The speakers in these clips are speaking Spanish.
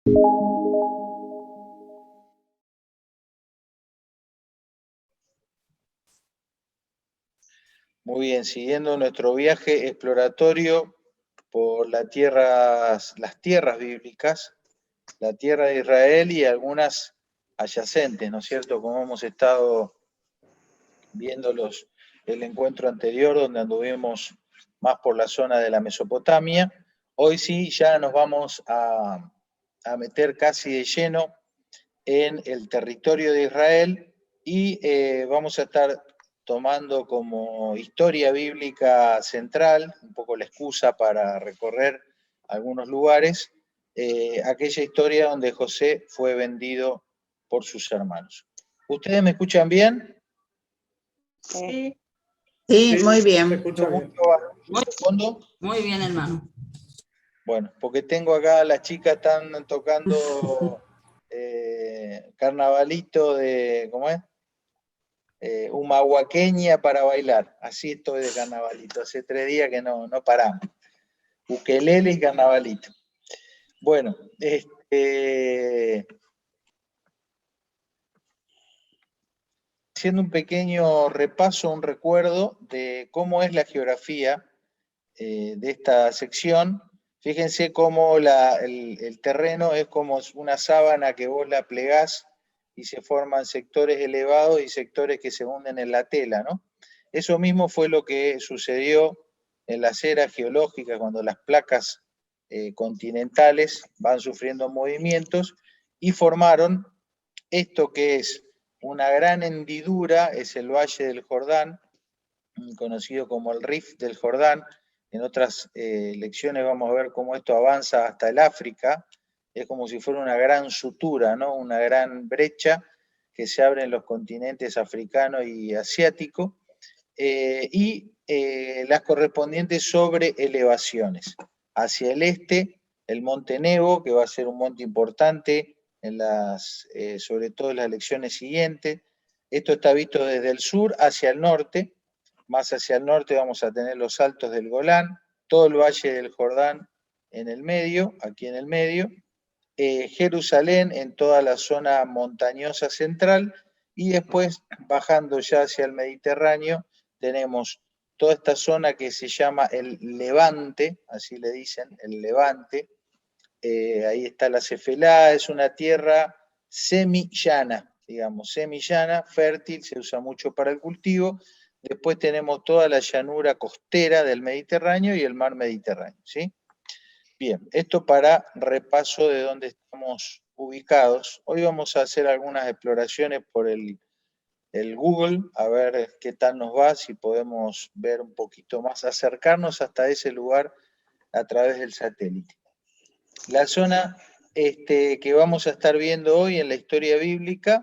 Muy bien, siguiendo nuestro viaje exploratorio por las tierras bíblicas, la tierra de Israel y algunas adyacentes, ¿no es cierto? Como hemos estado viendo el encuentro anterior, donde anduvimos más por la zona de la Mesopotamia. Hoy sí, ya nos vamos a meter casi de lleno en el territorio de Israel y vamos a estar tomando como historia bíblica central, un poco la excusa para recorrer algunos lugares, aquella historia donde José fue vendido por sus hermanos. ¿Ustedes me escuchan bien? Sí. Sí, muy bien. Muy bien, hermano. Bueno, porque tengo acá, las chicas están tocando carnavalito de, ¿cómo es? Humahuaqueña para bailar. Así estoy de carnavalito. Hace 3 días que no paramos. Ukelele y carnavalito. Bueno, haciendo un pequeño repaso, un recuerdo de cómo es la geografía de esta sección. Fíjense cómo el terreno es como una sábana que vos la plegás y se forman sectores elevados y sectores que se hunden en la tela, ¿no? Eso mismo fue lo que sucedió en las eras geológicas, cuando las placas continentales van sufriendo movimientos y formaron esto que es una gran hendidura, es el Valle del Jordán, conocido como el Rif del Jordán. En otras lecciones vamos a ver cómo esto avanza hasta el África. Es como si fuera una gran sutura, ¿no? Una gran brecha que se abre en los continentes africano y asiático, y las correspondientes sobre elevaciones. Hacia el este, el monte Nebo, que va a ser un monte importante sobre todo en las lecciones siguientes. Esto está visto desde el sur hacia el norte. Más hacia el norte vamos a tener los altos del Golán, todo el valle del Jordán en el medio, aquí en el medio, Jerusalén en toda la zona montañosa central, y después bajando ya hacia el Mediterráneo tenemos toda esta zona que se llama el Levante, así le dicen, el Levante. Ahí está la Cefelá, es una tierra semillana, digamos, semillana, fértil, se usa mucho para el cultivo. Después tenemos toda la llanura costera del Mediterráneo y el mar Mediterráneo, ¿sí? Bien, esto para repaso de dónde estamos ubicados. Hoy vamos a hacer algunas exploraciones por el Google, a ver qué tal nos va, si podemos ver un poquito más, acercarnos hasta ese lugar a través del satélite. La zona que vamos a estar viendo hoy en la historia bíblica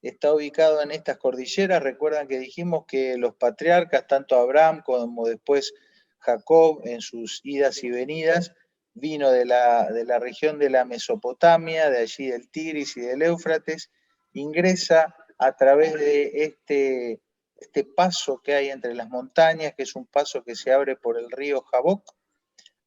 está ubicado en estas cordilleras. Recuerdan que dijimos que los patriarcas, tanto Abraham como después Jacob, en sus idas y venidas, vino de la región de la Mesopotamia, de allí del Tigris y del Éufrates, ingresa a través de este paso que hay entre las montañas, que es un paso que se abre por el río Jaboc,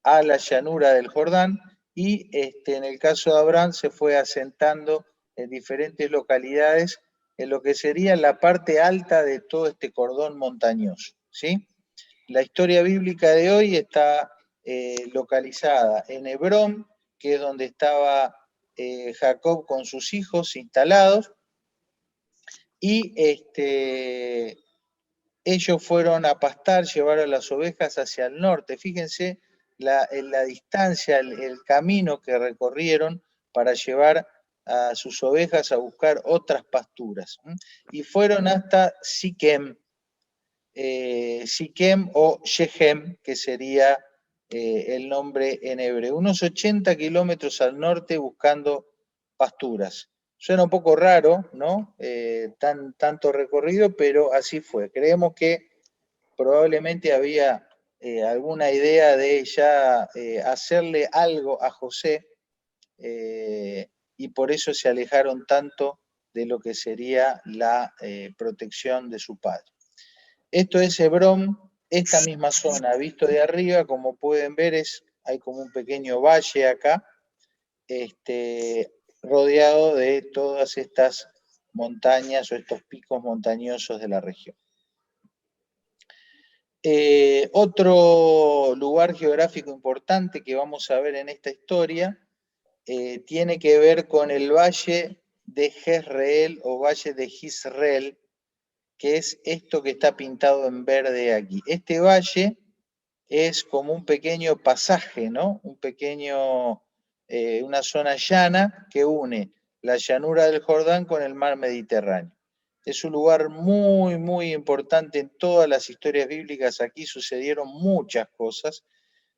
a la llanura del Jordán, y en el caso de Abraham se fue asentando en diferentes localidades en lo que sería la parte alta de todo este cordón montañoso, ¿sí? La historia bíblica de hoy está localizada en Hebrón, que es donde estaba Jacob con sus hijos instalados, y ellos fueron a pastar, llevaron las ovejas hacia el norte. Fíjense la distancia, el camino que recorrieron para llevar a sus ovejas a buscar otras pasturas. Y fueron hasta Siquem, Siquem o Shechem, que sería el nombre en hebreo. Unos 80 kilómetros al norte buscando pasturas. Suena un poco raro, ¿no? Tanto recorrido, pero así fue. Creemos que probablemente había alguna idea de ya hacerle algo a José, y por eso se alejaron tanto de lo que sería la protección de su padre. Esto es Hebrón, esta misma zona, visto de arriba, como pueden ver, hay como un pequeño valle acá, rodeado de todas estas montañas o estos picos montañosos de la región. Otro lugar geográfico importante que vamos a ver en esta historia tiene que ver con el valle de Jezreel o valle de Jizreel, que es esto que está pintado en verde aquí. Este valle es como un pequeño pasaje, ¿no? Una zona llana que une la llanura del Jordán con el mar Mediterráneo. Es un lugar muy, muy importante en todas las historias bíblicas. Aquí sucedieron muchas cosas,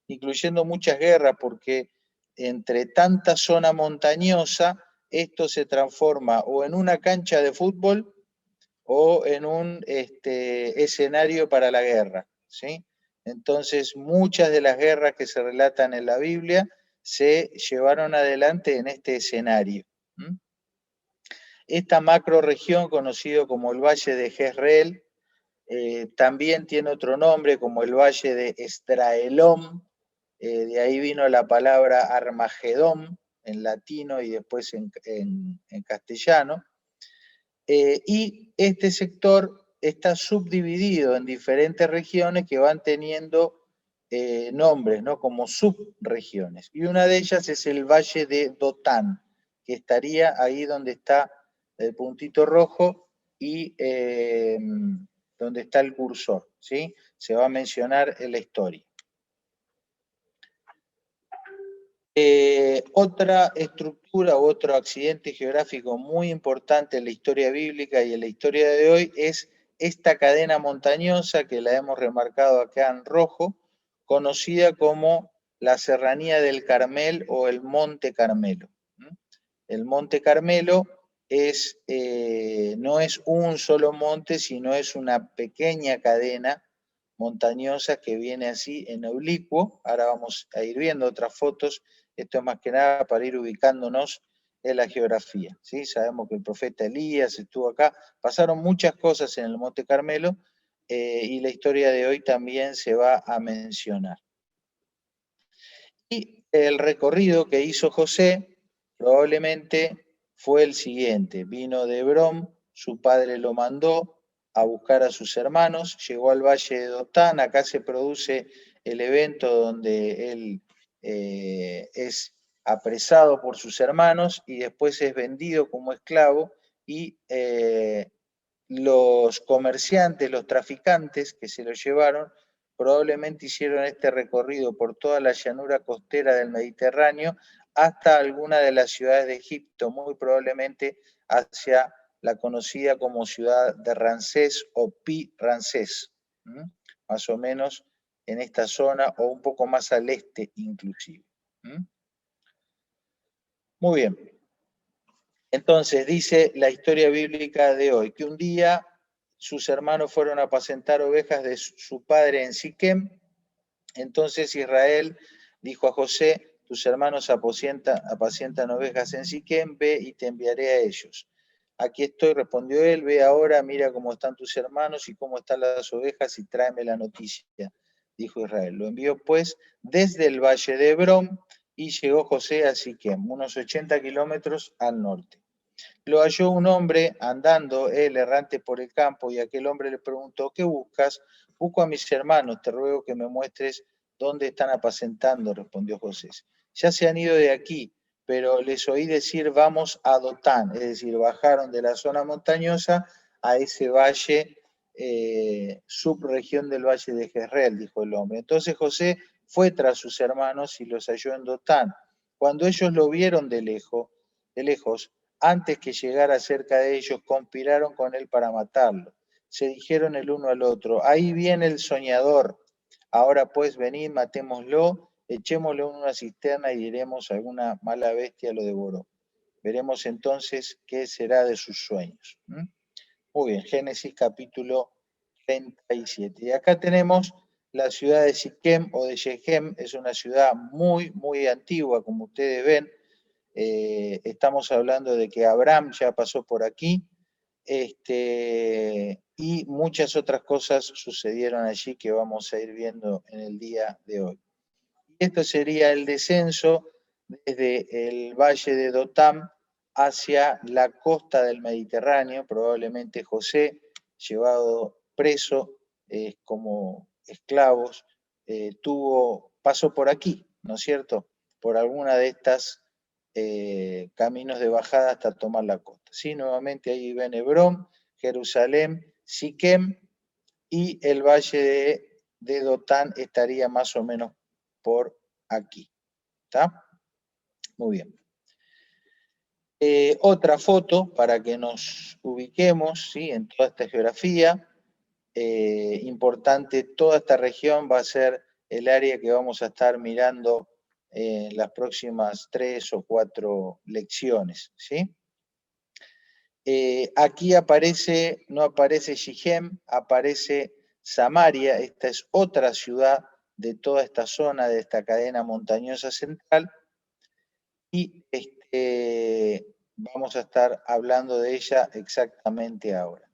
incluyendo muchas guerras, porque entre tanta zona montañosa, esto se transforma o en una cancha de fútbol o en un escenario para la guerra, ¿sí? Entonces, muchas de las guerras que se relatan en la Biblia se llevaron adelante en este escenario. Esta macrorregión, conocido como el Valle de Jezreel, también tiene otro nombre como el Valle de Esdraelón, de ahí vino la palabra Armagedón en latino y después en castellano. Y este sector está subdividido en diferentes regiones que van teniendo nombres, ¿no? Como subregiones. Y una de ellas es el Valle de Dotán, que estaría ahí donde está el puntito rojo y donde está el cursor, ¿sí? Se va a mencionar en la historia. Otra estructura u otro accidente geográfico muy importante en la historia bíblica y en la historia de hoy es esta cadena montañosa que la hemos remarcado acá en rojo, conocida como la Serranía del Carmel o el Monte Carmelo. El Monte Carmelo no es un solo monte, sino es una pequeña cadena montañosa que viene así en oblicuo. Ahora vamos a ir viendo otras fotos. Esto es más que nada para ir ubicándonos en la geografía, ¿sí? Sabemos que el profeta Elías estuvo acá. Pasaron muchas cosas en el Monte Carmelo y la historia de hoy también se va a mencionar. Y el recorrido que hizo José probablemente fue el siguiente. Vino de Hebrón, su padre lo mandó a buscar a sus hermanos, llegó al valle de Dotán, acá se produce el evento donde él es apresado por sus hermanos y después es vendido como esclavo y los comerciantes, los traficantes que se lo llevaron, probablemente hicieron este recorrido por toda la llanura costera del Mediterráneo hasta alguna de las ciudades de Egipto, muy probablemente hacia la conocida como ciudad de Ramsés o Pi-Ramsés, más o menos en esta zona o un poco más al este inclusive. Muy bien. Entonces dice la historia bíblica de hoy, que un día sus hermanos fueron a apacentar ovejas de su padre en Siquem. Entonces Israel dijo a José, tus hermanos apacientan ovejas en Siquem, ve y te enviaré a ellos. Aquí estoy, respondió él, ve ahora, mira cómo están tus hermanos y cómo están las ovejas y tráeme la noticia, dijo Israel. Lo envió pues desde el valle de Hebrón y llegó José a Siquem, unos 80 kilómetros al norte. Lo halló un hombre andando, él errante por el campo, y aquel hombre le preguntó, ¿qué buscas? Busco a mis hermanos, te ruego que me muestres dónde están apacentando, respondió José. Ya se han ido de aquí, pero les oí decir, vamos a Dotán, es decir, bajaron de la zona montañosa a ese valle, subregión del valle de Jezreel, dijo el hombre. Entonces José fue tras sus hermanos y los halló en Dotán. Cuando ellos lo vieron de lejos, antes que llegara cerca de ellos, conspiraron con él para matarlo. Se dijeron el uno al otro, ahí viene el soñador. Ahora pues venid, matémoslo, echémoslo en una cisterna y diremos alguna mala bestia lo devoró. Veremos entonces qué será de sus sueños. Muy bien, Génesis capítulo 37. Y acá tenemos la ciudad de Siquem o de Shechem, es una ciudad muy, muy antigua, como ustedes ven. Estamos hablando de que Abraham ya pasó por aquí, y muchas otras cosas sucedieron allí que vamos a ir viendo en el día de hoy. Esto sería el descenso desde el valle de Dotán hacia la costa del Mediterráneo. Probablemente José, llevado preso como esclavos, pasó por aquí, ¿no es cierto? Por alguna de estas caminos de bajada hasta tomar la costa. ¿Sí? Nuevamente ahí ven Hebrón, Jerusalén, Siquem, y el valle de Dotán estaría más o menos por aquí. ¿Está? Muy bien. Otra foto para que nos ubiquemos, ¿sí?, en toda esta geografía. Importante, toda esta región va a ser el área que vamos a estar mirando en las próximas 3 o 4 lecciones, ¿sí? Aquí no aparece Shichem, aparece Samaria. Esta es otra ciudad de toda esta zona, de esta cadena montañosa central, y vamos a estar hablando de ella exactamente ahora.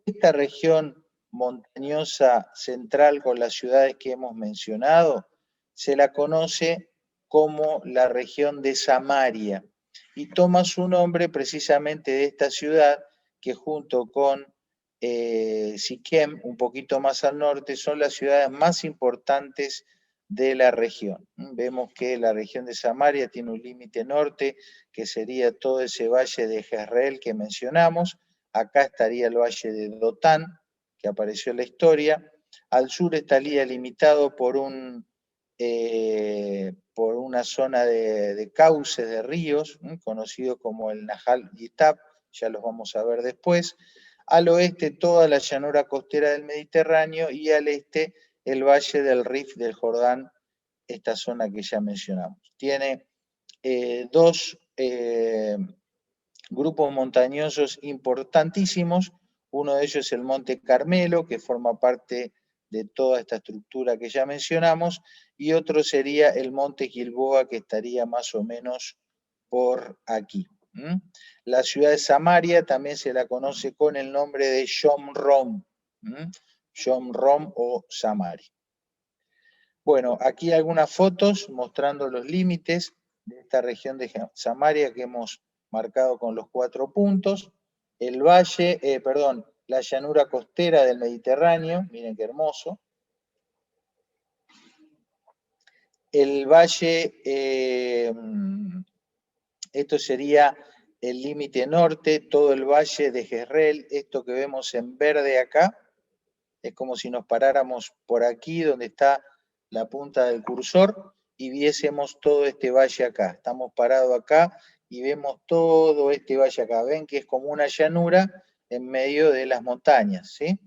Esta región montañosa central con las ciudades que hemos mencionado se la conoce como la región de Samaria, y toma su nombre precisamente de esta ciudad que junto con Siquem, un poquito más al norte, son las ciudades más importantes de la región. Vemos que la región de Samaria tiene un límite norte, que sería todo ese valle de Jezreel que mencionamos. Acá estaría el valle de Dotán, que apareció en la historia. Al sur estaría limitado por una zona de cauces de ríos, conocido como el Nahal Yitab, ya los vamos a ver después. Al oeste toda la llanura costera del Mediterráneo, y al este el valle del Rif del Jordán, esta zona que ya mencionamos. Tiene dos grupos montañosos importantísimos. Uno de ellos es el Monte Carmelo, que forma parte de toda esta estructura que ya mencionamos, y otro sería el Monte Gilboa, que estaría más o menos por aquí. La ciudad de Samaria también se la conoce con el nombre de Shomron, Shomron o Samaria. Bueno, aquí algunas fotos mostrando los límites de esta región de Samaria que hemos marcado con los 4 puntos. El valle, la llanura costera del Mediterráneo, miren qué hermoso. El valle, esto sería el límite norte, todo el valle de Jezreel. Esto que vemos en verde acá, es como si nos paráramos por aquí donde está la punta del cursor y viésemos todo este valle acá. Estamos parados acá y vemos todo este valle acá. Ven que es como una llanura en medio de las montañas, ¿sí?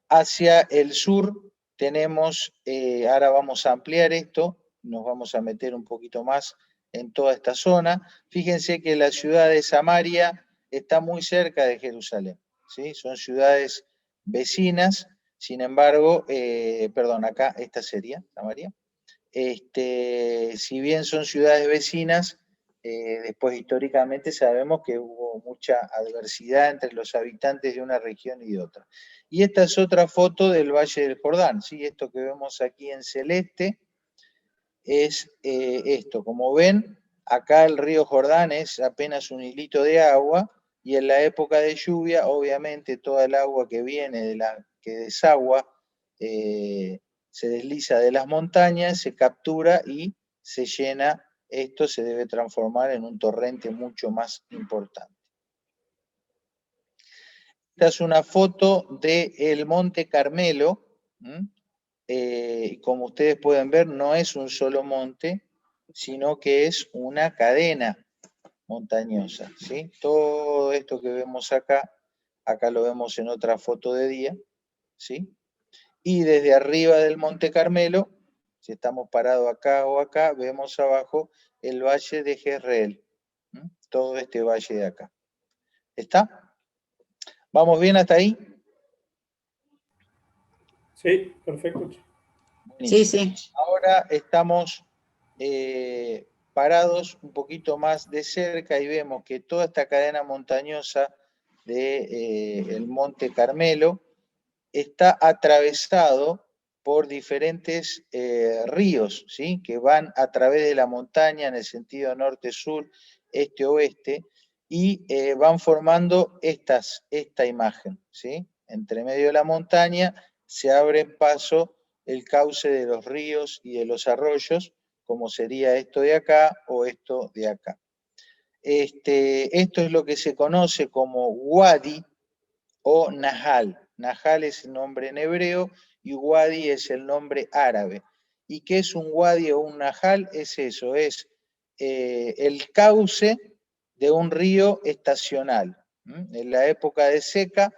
Hacia el sur tenemos, ahora vamos a ampliar esto, nos vamos a meter un poquito más en toda esta zona. Fíjense que la ciudad de Samaria está muy cerca de Jerusalén, ¿sí? Son ciudades vecinas, sin embargo, acá esta sería Samaria. Si bien son ciudades vecinas, después históricamente sabemos que hubo mucha adversidad entre los habitantes de una región y de otra. Y esta es otra foto del Valle del Jordán, ¿sí? Esto que vemos aquí en celeste es esto. Como ven, acá el río Jordán es apenas un hilito de agua, y en la época de lluvia, obviamente, toda el agua que viene, que desagua, se desliza de las montañas, se captura y se llena. Esto se debe transformar en un torrente mucho más importante. Esta es una foto del Monte Carmelo. Como ustedes pueden ver, no es un solo monte, sino que es una cadena montañosa, ¿sí? Todo esto que vemos acá lo vemos en otra foto de día, ¿sí? Y desde arriba del Monte Carmelo, si estamos parados acá o acá, vemos abajo el valle de Jezreel, todo este valle de acá. ¿Está? ¿Vamos bien hasta ahí? Sí, perfecto. Sí, sí. Ahora estamos parados un poquito más de cerca y vemos que toda esta cadena montañosa del Monte Carmelo está atravesado por diferentes ríos, ¿sí? Que van a través de la montaña en el sentido norte-sur, este-oeste, y van formando esta imagen, ¿sí? Entre medio de la montaña se abre paso el cauce de los ríos y de los arroyos, como sería esto de acá o esto de acá. Esto es lo que se conoce como Wadi o Nahal. Nahal es el nombre en hebreo y Wadi es el nombre árabe. ¿Y qué es un Wadi o un Nahal? Es eso, es el cauce de un río estacional. En la época de seca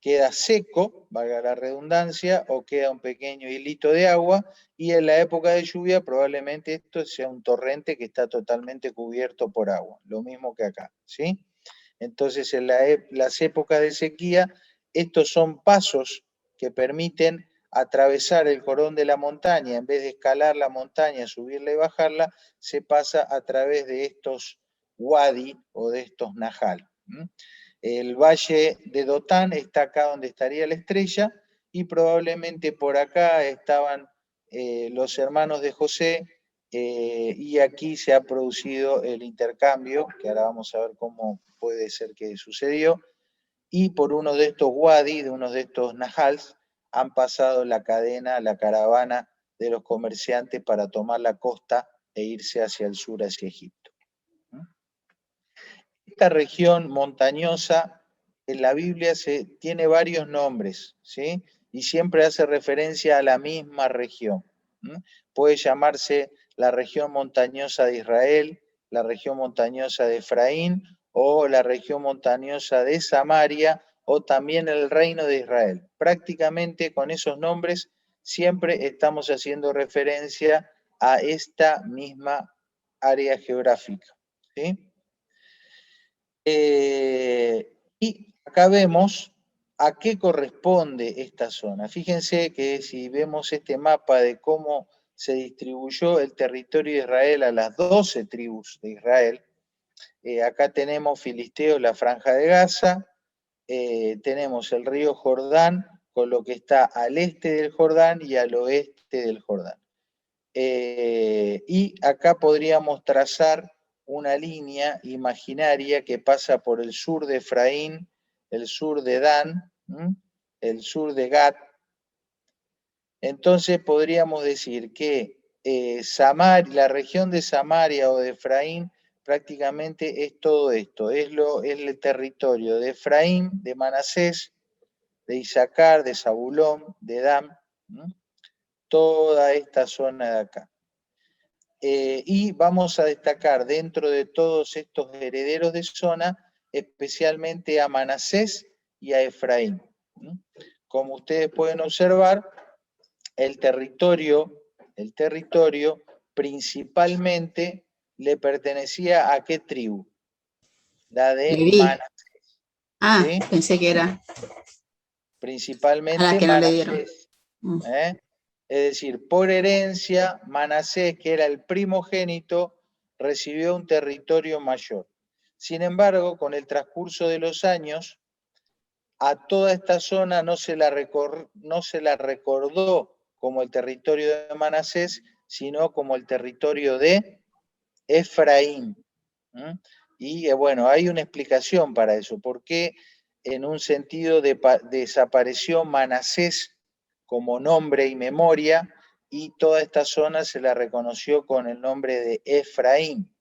queda seco, valga la redundancia, o queda un pequeño hilito de agua, y en la época de lluvia probablemente esto sea un torrente que está totalmente cubierto por agua, lo mismo que acá, ¿sí? Entonces en las épocas de sequía, estos son pasos que permiten atravesar el cordón de la montaña, en vez de escalar la montaña, subirla y bajarla, se pasa a través de estos wadi o de estos nahal. El valle de Dotán está acá donde estaría la estrella y probablemente por acá estaban los hermanos de José y aquí se ha producido el intercambio, que ahora vamos a ver cómo puede ser que sucedió, y por uno de estos wadi, de uno de estos nahals, han pasado la cadena, la caravana de los comerciantes para tomar la costa e irse hacia el sur, hacia Egipto. Esta región montañosa en la Biblia tiene varios nombres, ¿sí? Y siempre hace referencia a la misma región. Puede llamarse la región montañosa de Israel, la región montañosa de Efraín, o la región montañosa de Samaria, o también el reino de Israel. Prácticamente con esos nombres siempre estamos haciendo referencia a esta misma área geográfica, ¿sí? Y acá vemos a qué corresponde esta zona. Fíjense que si vemos este mapa de cómo se distribuyó el territorio de Israel a las 12 tribus de Israel, acá tenemos Filisteos, la Franja de Gaza, tenemos el río Jordán, con lo que está al este del Jordán y al oeste del Jordán. Y acá podríamos trazar una línea imaginaria que pasa por el sur de Efraín, el sur de Dan, el sur de Gad. Entonces podríamos decir que la región de Samaria o de Efraín prácticamente es todo esto, es el territorio de Efraín, de Manasés, de Isaacar, de Zabulón, de Dan, toda esta zona de acá. Y vamos a destacar dentro de todos estos herederos de zona, especialmente a Manasés y a Efraín. Como ustedes pueden observar, el territorio principalmente le pertenecía a qué tribu? La de Manasés. Ah, ¿sí? pensé que era Principalmente a la que no le dieron. Manasés. Es decir, por herencia, Manasés, que era el primogénito, recibió un territorio mayor. Sin embargo, con el transcurso de los años, a toda esta zona no se la recordó como el territorio de Manasés, sino como el territorio de Efraín. Y bueno, hay una explicación para eso. ¿Por qué en un sentido desapareció Manasés como nombre y memoria, y toda esta zona se la reconoció con el nombre de Efraín?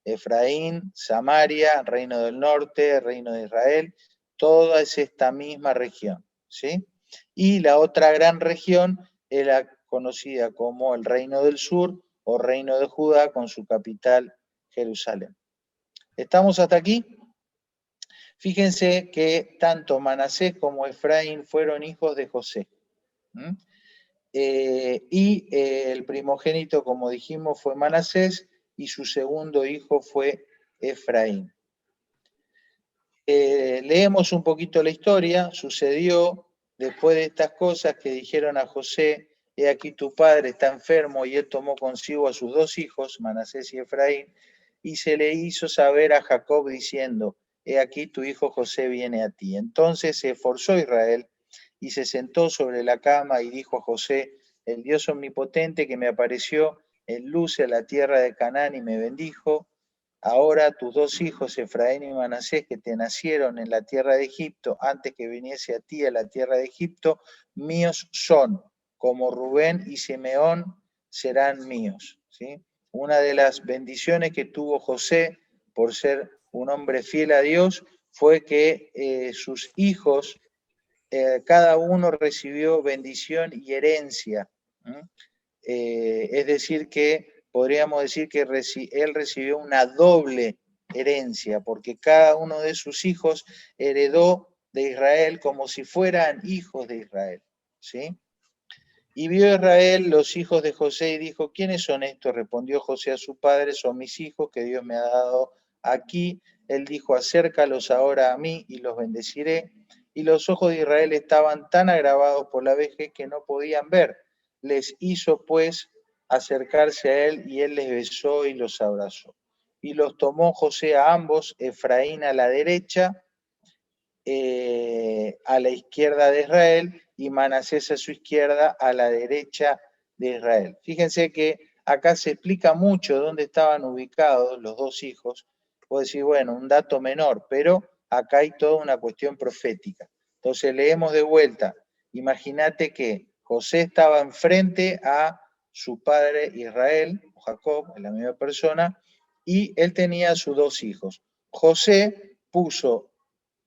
Efraín, Samaria, Reino del Norte, Reino de Israel, toda es esta misma región, ¿sí? Y la otra gran región era conocida como el Reino del Sur o Reino de Judá, con su capital Jerusalén. ¿Estamos hasta aquí? Fíjense que tanto Manasés como Efraín fueron hijos de José. El primogénito, como dijimos, fue Manasés y su segundo hijo fue Efraín. Leemos un poquito la historia. Sucedió después de estas cosas que dijeron a José: he aquí tu padre está enfermo, y él tomó consigo a sus dos hijos, Manasés y Efraín, y se le hizo saber a Jacob diciendo: he aquí tu hijo José viene a ti. Entonces se esforzó Israel y se sentó sobre la cama y dijo a José, el Dios omnipotente que me apareció en luz a la tierra de Canaán y me bendijo, ahora tus dos hijos, Efraín y Manasés, que te nacieron en la tierra de Egipto, antes que viniese a ti a la tierra de Egipto, míos son, como Rubén y Simeón serán míos. ¿Sí? Una de las bendiciones que tuvo José por ser un hombre fiel a Dios fue que sus hijos, cada uno recibió bendición y herencia. Es decir que podríamos decir que él recibió una doble herencia, porque cada uno de sus hijos heredó de Israel como si fueran hijos de Israel. ¿Sí? Y vio Israel los hijos de José y dijo, ¿quiénes son estos? Respondió José a su padre, son mis hijos que Dios me ha dado aquí. Él dijo, acércalos ahora a mí y los bendeciré. Y los ojos de Israel estaban tan agravados por la vejez que no podían ver. Les hizo pues acercarse a él y él les besó y los abrazó. Y los tomó José a ambos, Efraín a la derecha, a la izquierda de Israel, y Manasés a su izquierda, a la derecha de Israel. Fíjense que acá se explica mucho dónde estaban ubicados los dos hijos. Puedo decir, bueno, un dato menor, pero acá hay toda una cuestión profética. Entonces leemos de vuelta. Imagínate que José estaba enfrente a su padre Israel, o Jacob, en la misma persona, y él tenía a sus dos hijos. José puso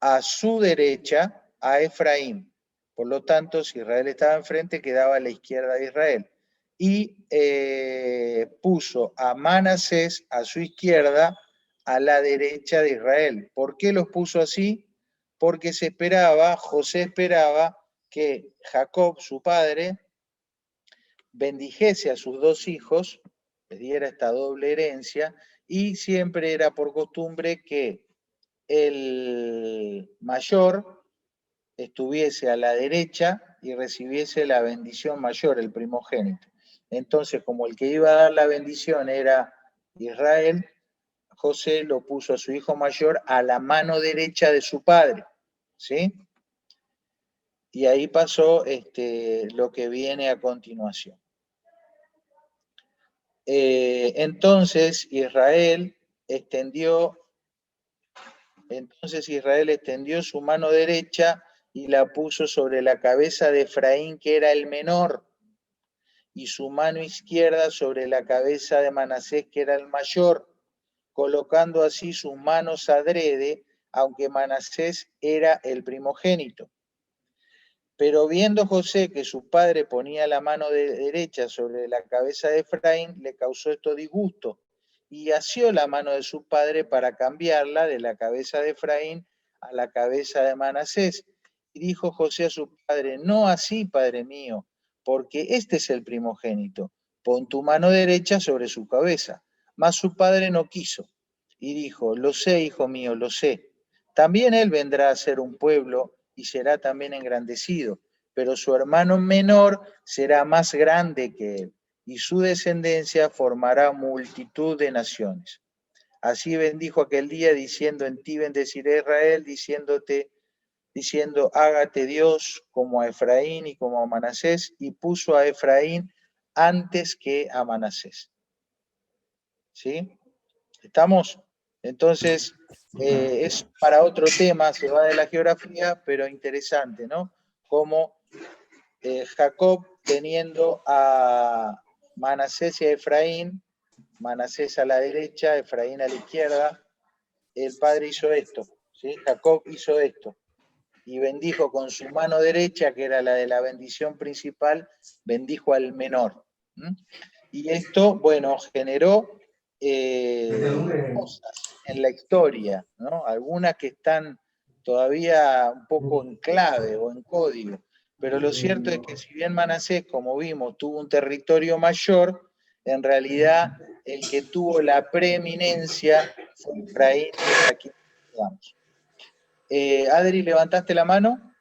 a su derecha a Efraín. Por lo tanto, si Israel estaba enfrente, quedaba a la izquierda de Israel. Y puso a Manasés a su izquierda, a la derecha de Israel. ¿Por qué los puso así? Porque José esperaba que Jacob, su padre, bendijese a sus dos hijos, les diera esta doble herencia, y siempre era por costumbre que el mayor estuviese a la derecha y recibiese la bendición mayor, el primogénito. Entonces, como el que iba a dar la bendición era Israel, José lo puso a su hijo mayor a la mano derecha de su padre, ¿sí? Y ahí pasó lo que viene a continuación. Entonces Israel extendió su mano derecha y la puso sobre la cabeza de Efraín, que era el menor, y su mano izquierda sobre la cabeza de Manasés, que era el mayor, colocando así sus manos adrede, aunque Manasés era el primogénito. Pero viendo José que su padre ponía la mano derecha sobre la cabeza de Efraín, le causó esto disgusto, y asió la mano de su padre para cambiarla de la cabeza de Efraín a la cabeza de Manasés. Y dijo José a su padre, no así, padre mío, porque este es el primogénito, pon tu mano derecha sobre su cabeza. Mas su padre no quiso, y dijo, lo sé, hijo mío, lo sé. También él vendrá a ser un pueblo, y será también engrandecido, pero su hermano menor será más grande que él, y su descendencia formará multitud de naciones. Así bendijo aquel día, diciendo, en ti bendeciré a Israel, diciendo, hágate Dios como a Efraín y como a Manasés, y puso a Efraín antes que a Manasés. ¿Sí? ¿Estamos? Entonces, es para otro tema, se va de la geografía, pero interesante, ¿no? Como Jacob teniendo a Manasés y a Efraín, Manasés a la derecha, Efraín a la izquierda, el padre hizo esto, ¿sí? Jacob hizo esto, y bendijo con su mano derecha, que era la de la bendición principal, bendijo al menor. Y esto, bueno, generó cosas en la historia, ¿no? Algunas que están todavía un poco en clave o en código, pero lo cierto es que si bien Manasés, como vimos, tuvo un territorio mayor, en realidad el que tuvo la preeminencia fue Efraín, aquí quedamos. Adri, ¿levantaste la mano?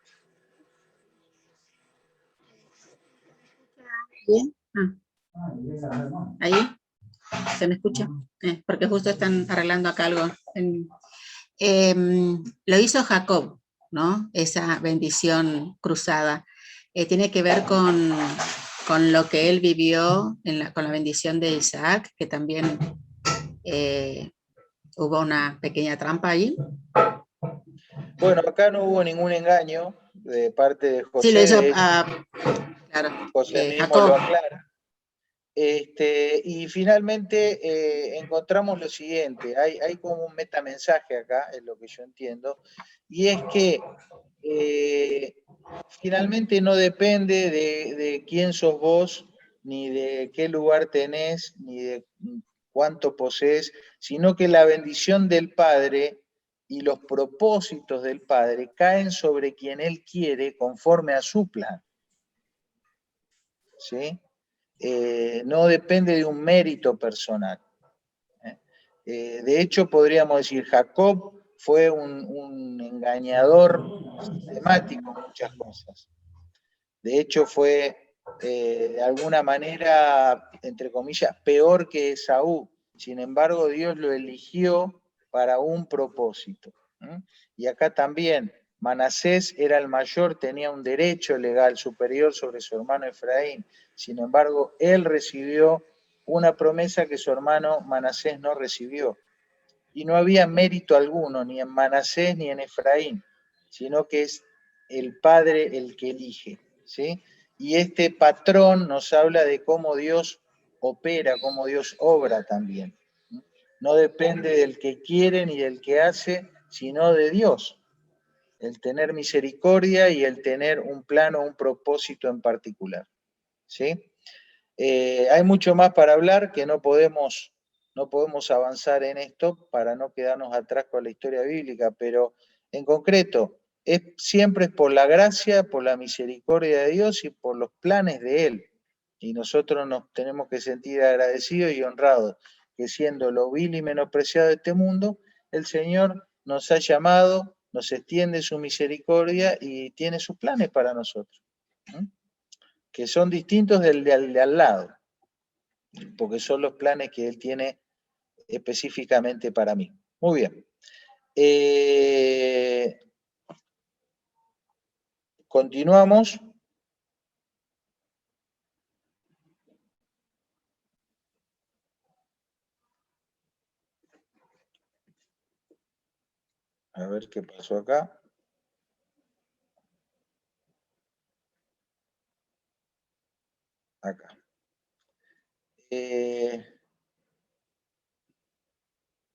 ¿Bien? ¿Ahí? ¿Se me escucha? Porque justo están arreglando acá algo. Lo hizo Jacob. ¿no? Esa bendición cruzada. Tiene que ver con lo que él vivió con la bendición de Isaac, que también hubo una pequeña trampa ahí. Bueno, acá no hubo ningún engaño de parte de Sí, lo José, hizo, de hecho, claro, José mismo Jacob. lo aclara. Y finalmente encontramos lo siguiente, hay como un metamensaje acá, es lo que yo entiendo, y es que finalmente no depende de quién sos vos, ni de qué lugar tenés, ni de cuánto posees, sino que la bendición del Padre y los propósitos del Padre caen sobre quien Él quiere conforme a su plan. ¿Sí? No depende de un mérito personal. De hecho, podríamos decir, Jacob fue un engañador sistemático en muchas cosas. De hecho, fue de alguna manera, entre comillas, peor que Esaú. Sin embargo, Dios lo eligió para un propósito. Y acá también, Manasés era el mayor, tenía un derecho legal superior sobre su hermano Efraín. Sin embargo, él recibió una promesa que su hermano Manasés no recibió. Y no había mérito alguno, ni en Manasés ni en Efraín, sino que es el Padre el que elige. ¿Sí? Y este patrón nos habla de cómo Dios opera, cómo Dios obra también. No depende del que quiere ni del que hace, sino de Dios. El tener misericordia y el tener un plano, un propósito en particular. ¿Sí? Hay mucho más para hablar que no podemos avanzar en esto para no quedarnos atrás con la historia bíblica, pero en concreto, siempre es por la gracia, por la misericordia de Dios y por los planes de Él. Y nosotros nos tenemos que sentir agradecidos y honrados, que siendo lo vil y menospreciado de este mundo, el Señor nos ha llamado, nos extiende su misericordia y tiene sus planes para nosotros, que son distintos del de al lado, porque son los planes que Él tiene específicamente para mí. Muy bien. Continuamos. A ver qué pasó acá. Acá.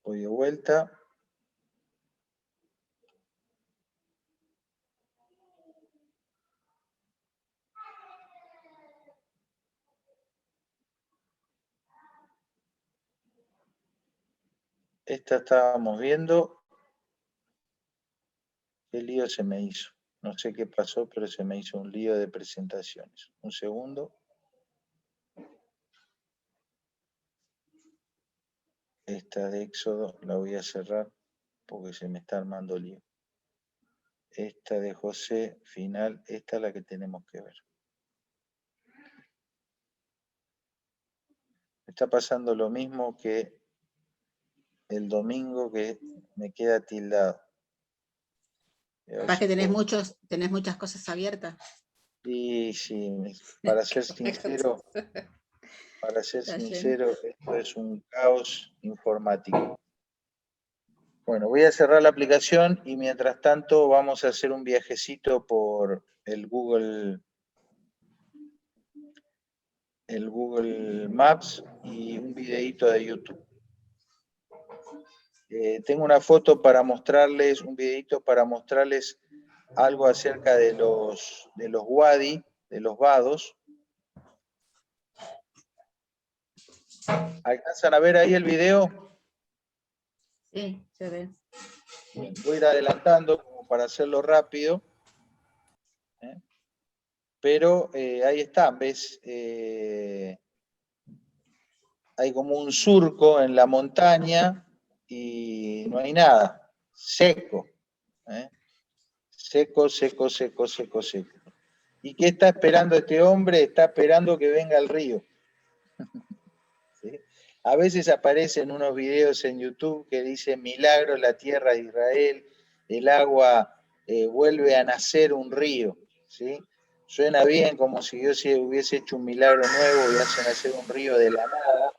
Voy de vuelta. Esta estábamos viendo. ¿Qué lío se me hizo? No sé qué pasó, pero se me hizo un lío de presentaciones. Un segundo. Esta de Éxodo la voy a cerrar porque se me está armando lío. Esta de José final, esta es la que tenemos que ver. Me está pasando lo mismo que el domingo, que me queda tildado. Capaz que tenés muchas cosas abiertas. Y sí, para ser sincero, esto es un caos informático. Bueno, voy a cerrar la aplicación y mientras tanto vamos a hacer un viajecito por el Google Maps y un videíto de YouTube. Tengo una foto para mostrarles, un videíto para mostrarles algo acerca de los wadi, de los vados. ¿Alcanzan a ver ahí el video? Sí, se ve. Voy a ir adelantando como para hacerlo rápido. Pero ahí está, ¿ves? Hay como un surco en la montaña y no hay nada, seco. Seco, seco, seco, seco, seco. ¿Y qué está esperando este hombre? Está esperando que venga el río. ¿Sí? A veces aparecen unos videos en YouTube que dicen milagro en la tierra de Israel, el agua vuelve a nacer un río, ¿sí? Suena bien como si Dios hubiese hecho un milagro nuevo y hace nacer un río de la nada.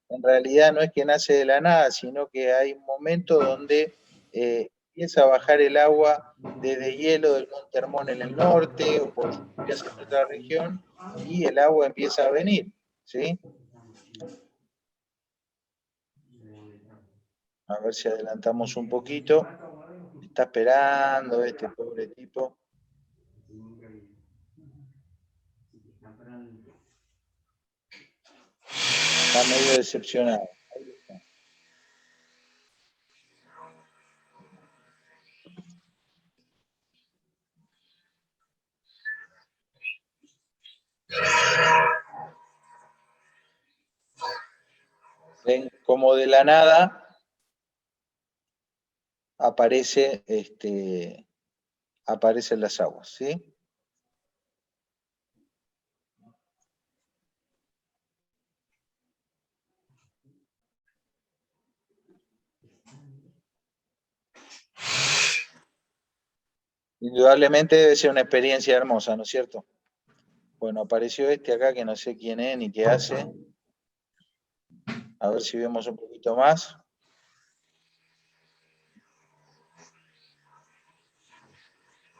En realidad no es que nace de la nada, sino que hay un momento donde empieza a bajar el agua desde hielo del Monte Hermón en el norte o por lluvias en otra región y el agua empieza a venir, ¿sí? A ver si adelantamos un poquito. Está esperando este pobre tipo. Está medio decepcionado. ¿Ven? Como de la nada aparecen las aguas, ¿sí? Indudablemente debe ser una experiencia hermosa, ¿no es cierto? Bueno, apareció este acá que no sé quién es ni qué hace. A ver si vemos un poquito más.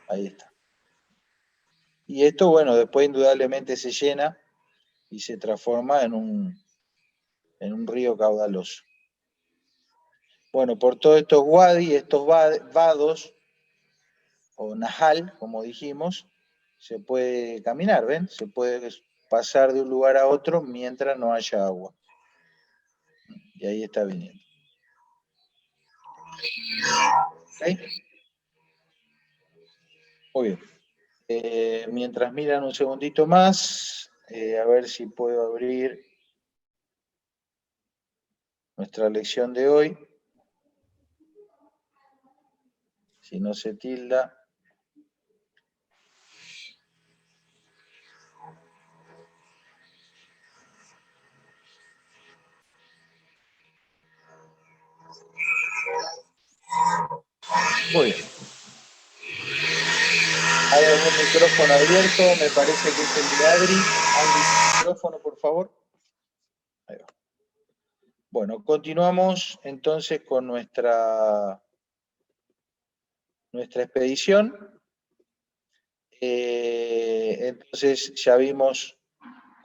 Ahí está. Y esto, bueno, después indudablemente se llena y se transforma en un río caudaloso. Bueno, por todos estos wadi, estos vados, o nahal, como dijimos, se puede caminar, ¿ven? Se puede pasar de un lugar a otro mientras no haya agua. Y ahí está viniendo. ¿Okay? Muy bien. Mientras miran un segundito más, a ver si puedo abrir nuestra lección de hoy. Si no se tilda. Muy bien. ¿Hay algún micrófono abierto? Me parece que es el de Adri. Adri, micrófono, por favor. Ahí va. Bueno, continuamos entonces con nuestra expedición. Entonces ya vimos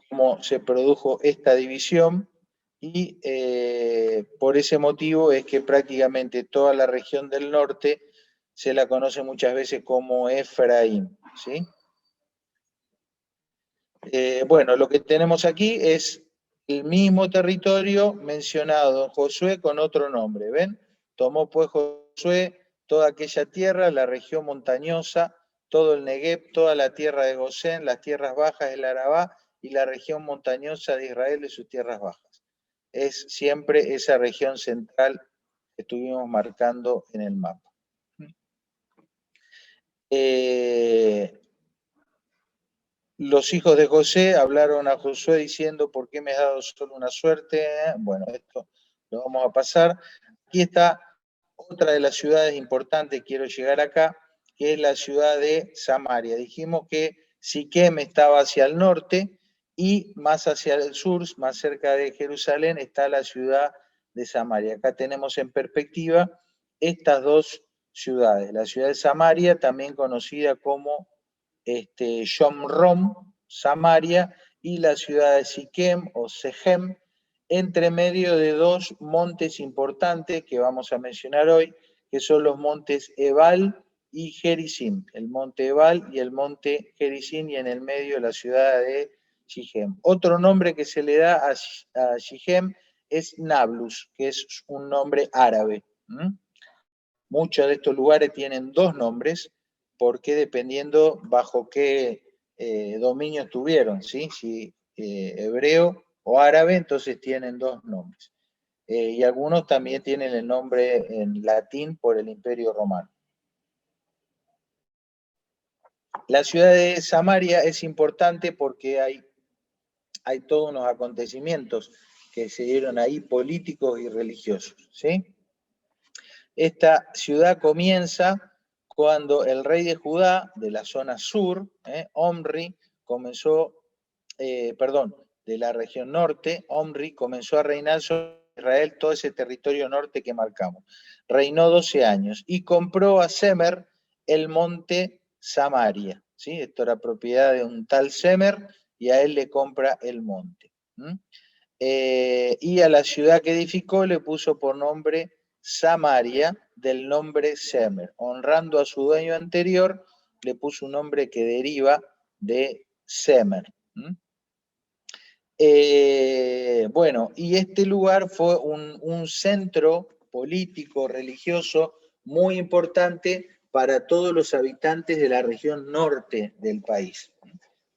cómo se produjo esta división y por ese motivo es que prácticamente toda la región del norte se la conoce muchas veces como Efraín, ¿sí? Bueno, lo que tenemos aquí es el mismo territorio mencionado en Josué con otro nombre, ¿ven? Tomó pues Josué toda aquella tierra, la región montañosa, todo el Negev, toda la tierra de Gosén, las tierras bajas del Arabá y la región montañosa de Israel y sus tierras bajas. Es siempre esa región central que estuvimos marcando en el mapa. Los hijos de José hablaron a Josué diciendo, ¿por qué me has dado solo una suerte? Bueno, esto lo vamos a pasar. Aquí está otra de las ciudades importantes, quiero llegar acá, que es la ciudad de Samaria. Dijimos que Siquem estaba hacia el norte y más hacia el sur, más cerca de Jerusalén, está la ciudad de Samaria. Acá tenemos en perspectiva estas dos ciudades. La ciudad de Samaria, también conocida como Shomrom, Samaria, y la ciudad de Siquem o Sechem, entre medio de dos montes importantes que vamos a mencionar hoy, que son los montes Ebal y Gerizim, el monte Ebal y el monte Gerizim, y en el medio la ciudad de Sichem. Otro nombre que se le da a Sichem es Nablus, que es un nombre árabe. Muchos de estos lugares tienen dos nombres, porque dependiendo bajo qué dominio estuvieron, ¿sí? Si hebreo o árabe, entonces tienen dos nombres. Y algunos también tienen el nombre en latín por el Imperio Romano. La ciudad de Samaria es importante porque hay todos unos acontecimientos que se dieron ahí, políticos y religiosos, ¿sí? Esta ciudad comienza cuando el rey de Judá, de la zona sur, Omri, de la región norte, Omri comenzó a reinar sobre Israel, todo ese territorio norte que marcamos. Reinó 12 años y compró a Semer el monte Samaria, ¿sí? Esto era propiedad de un tal Semer y a él le compra el monte. Y a la ciudad que edificó le puso por nombre Samaria, del nombre Semer. Honrando a su dueño anterior, le puso un nombre que deriva de Semer. Bueno, y este lugar fue un centro político, religioso, muy importante para todos los habitantes de la región norte del país.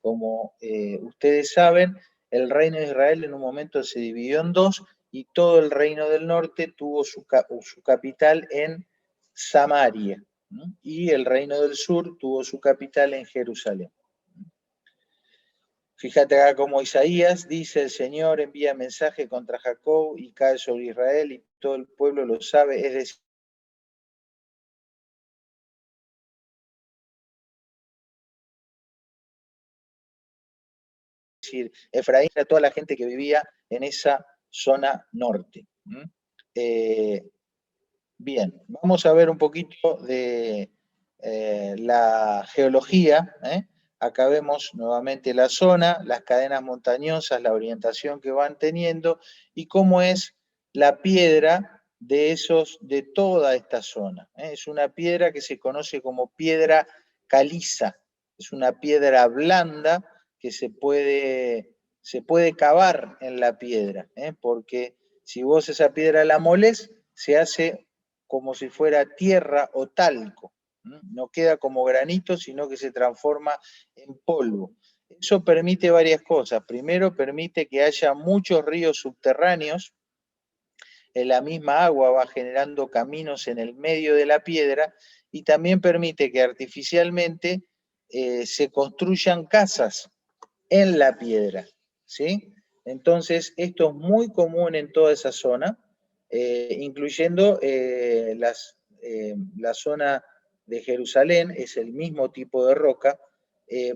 Como ustedes saben, el reino de Israel en un momento se dividió en dos y todo el reino del norte tuvo su capital en Samaria, ¿no? Y el reino del sur tuvo su capital en Jerusalén. Fíjate acá como Isaías dice: el Señor envía mensaje contra Jacob y cae sobre Israel y todo el pueblo lo sabe, es decir, Efraín, a toda la gente que vivía en esa zona norte. Bien, vamos a ver un poquito de la geología. Acá vemos nuevamente la zona, las cadenas montañosas, la orientación que van teniendo y cómo es la piedra de toda esta zona. Es una piedra que se conoce como piedra caliza, es una piedra blanda que se puede cavar en la piedra, porque si vos esa piedra la molés, se hace como si fuera tierra o talco. No queda como granito, sino que se transforma en polvo. Eso permite varias cosas. Primero, permite que haya muchos ríos subterráneos. En la misma agua va generando caminos en el medio de la piedra y también permite que artificialmente se construyan casas en la piedra, ¿sí? Entonces, esto es muy común en toda esa zona, incluyendo la zona de Jerusalén, es el mismo tipo de roca.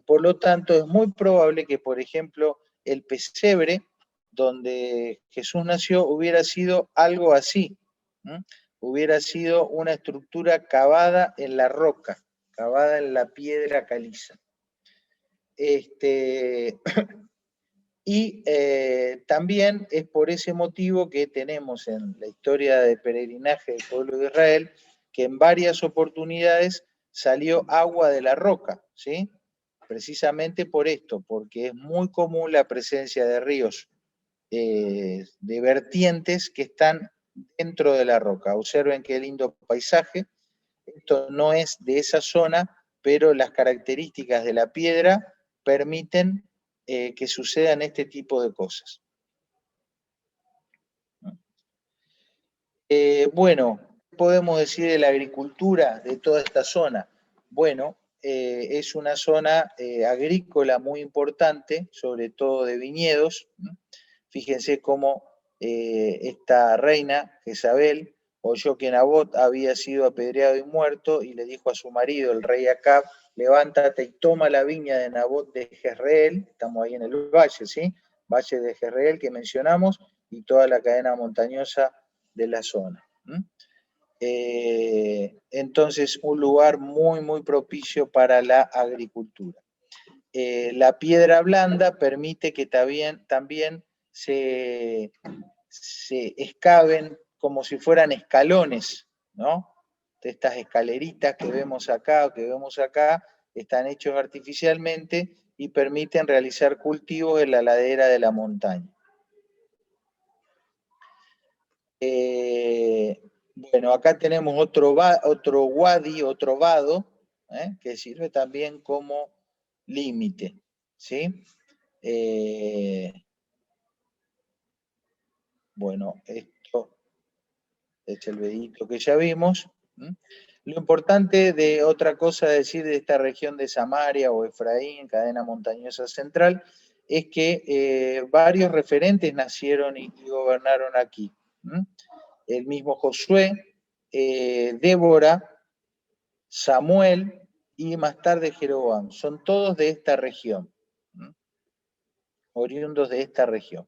Por lo tanto, es muy probable que, por ejemplo, el pesebre donde Jesús nació hubiera sido algo así, ¿no? Hubiera sido una estructura cavada en la roca, cavada en la piedra caliza. Y también es por ese motivo que tenemos en la historia de peregrinaje del pueblo de Israel que en varias oportunidades salió agua de la roca, ¿sí? Precisamente por esto, porque es muy común la presencia de ríos de vertientes que están dentro de la roca. Observen qué lindo paisaje. Esto no es de esa zona, pero las características de la piedra permiten que sucedan este tipo de cosas. Bueno, ¿qué podemos decir de la agricultura de toda esta zona? Bueno, es una zona agrícola muy importante, sobre todo de viñedos. Fíjense cómo esta reina, Jezabel, oyó que Nabot había sido apedreado y muerto y le dijo a su marido, el rey Acab: levántate y toma la viña de Nabot de Jezreel. Estamos ahí en el valle, ¿sí? Valle de Jezreel que mencionamos y toda la cadena montañosa de la zona. Entonces, un lugar muy, muy propicio para la agricultura. La piedra blanda permite que también se excaven como si fueran escalones, ¿no? Estas escaleritas que vemos acá o que vemos acá están hechos artificialmente y permiten realizar cultivos en la ladera de la montaña. Bueno, acá tenemos otro wadi, otro vado, que sirve también como límite, ¿sí? Bueno, esto es el vedito que ya vimos. Lo importante de otra cosa a decir de esta región de Samaria o Efraín, cadena montañosa central, es que varios referentes nacieron y gobernaron aquí. El mismo Josué, Débora, Samuel y más tarde Jeroboam. Son todos de esta región, oriundos de esta región.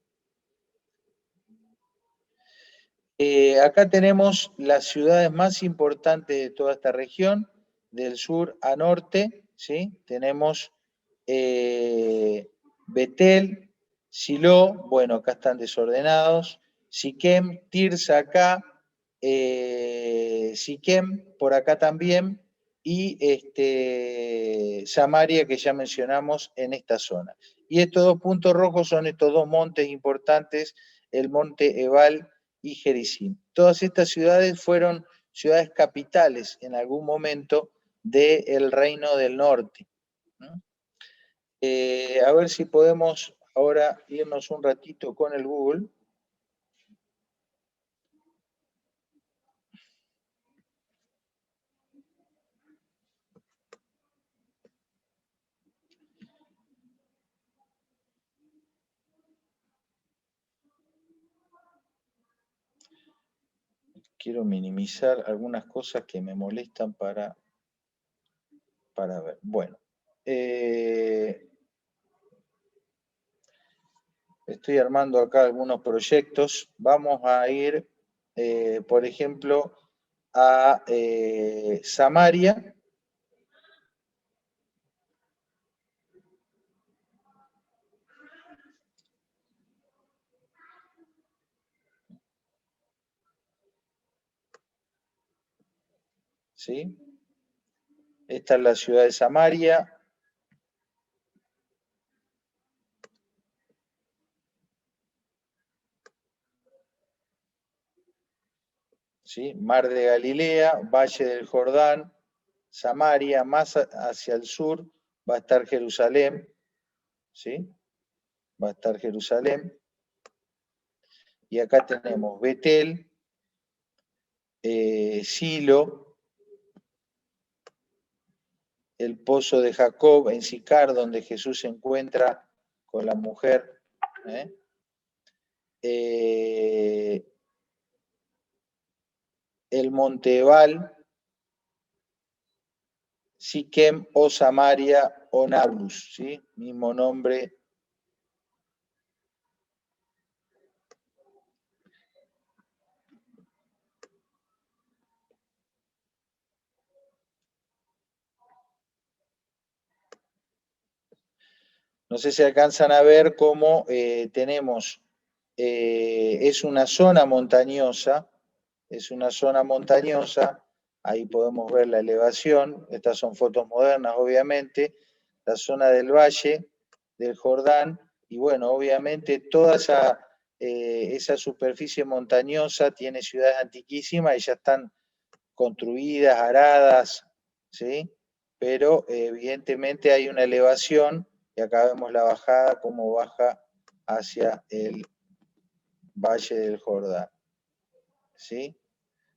Acá tenemos las ciudades más importantes de toda esta región, del sur a norte, ¿sí? Tenemos Betel, Silo, bueno, acá están desordenados, Siquem, Tirsa acá, Siquem por acá también, y Samaria, que ya mencionamos en esta zona. Y estos dos puntos rojos son estos dos montes importantes, el monte Ebal y Gerizim. Todas estas ciudades fueron ciudades capitales en algún momento del Reino del Norte. A ver si podemos ahora irnos un ratito con el Google. Quiero minimizar algunas cosas que me molestan para ver. Bueno, estoy armando acá algunos proyectos. Vamos a ir, por ejemplo, a Samaria. ¿Sí? Esta es la ciudad de Samaria. ¿Sí? Mar de Galilea, Valle del Jordán, Samaria, más hacia el sur va a estar Jerusalén, ¿sí? Va a estar Jerusalén. Y acá tenemos Betel, Silo, el pozo de Jacob en Sicar, donde Jesús se encuentra con la mujer. El monte Ebal, Siquem o Samaria o Nablus, ¿sí? Mismo nombre. No sé si alcanzan a ver cómo tenemos, es una zona montañosa, ahí podemos ver la elevación, estas son fotos modernas obviamente, la zona del Valle del Jordán, y bueno, obviamente toda esa superficie montañosa tiene ciudades antiquísimas y ya están construidas, aradas, ¿sí? Pero evidentemente hay una elevación, y acá vemos la bajada, cómo baja hacia el Valle del Jordán, ¿sí?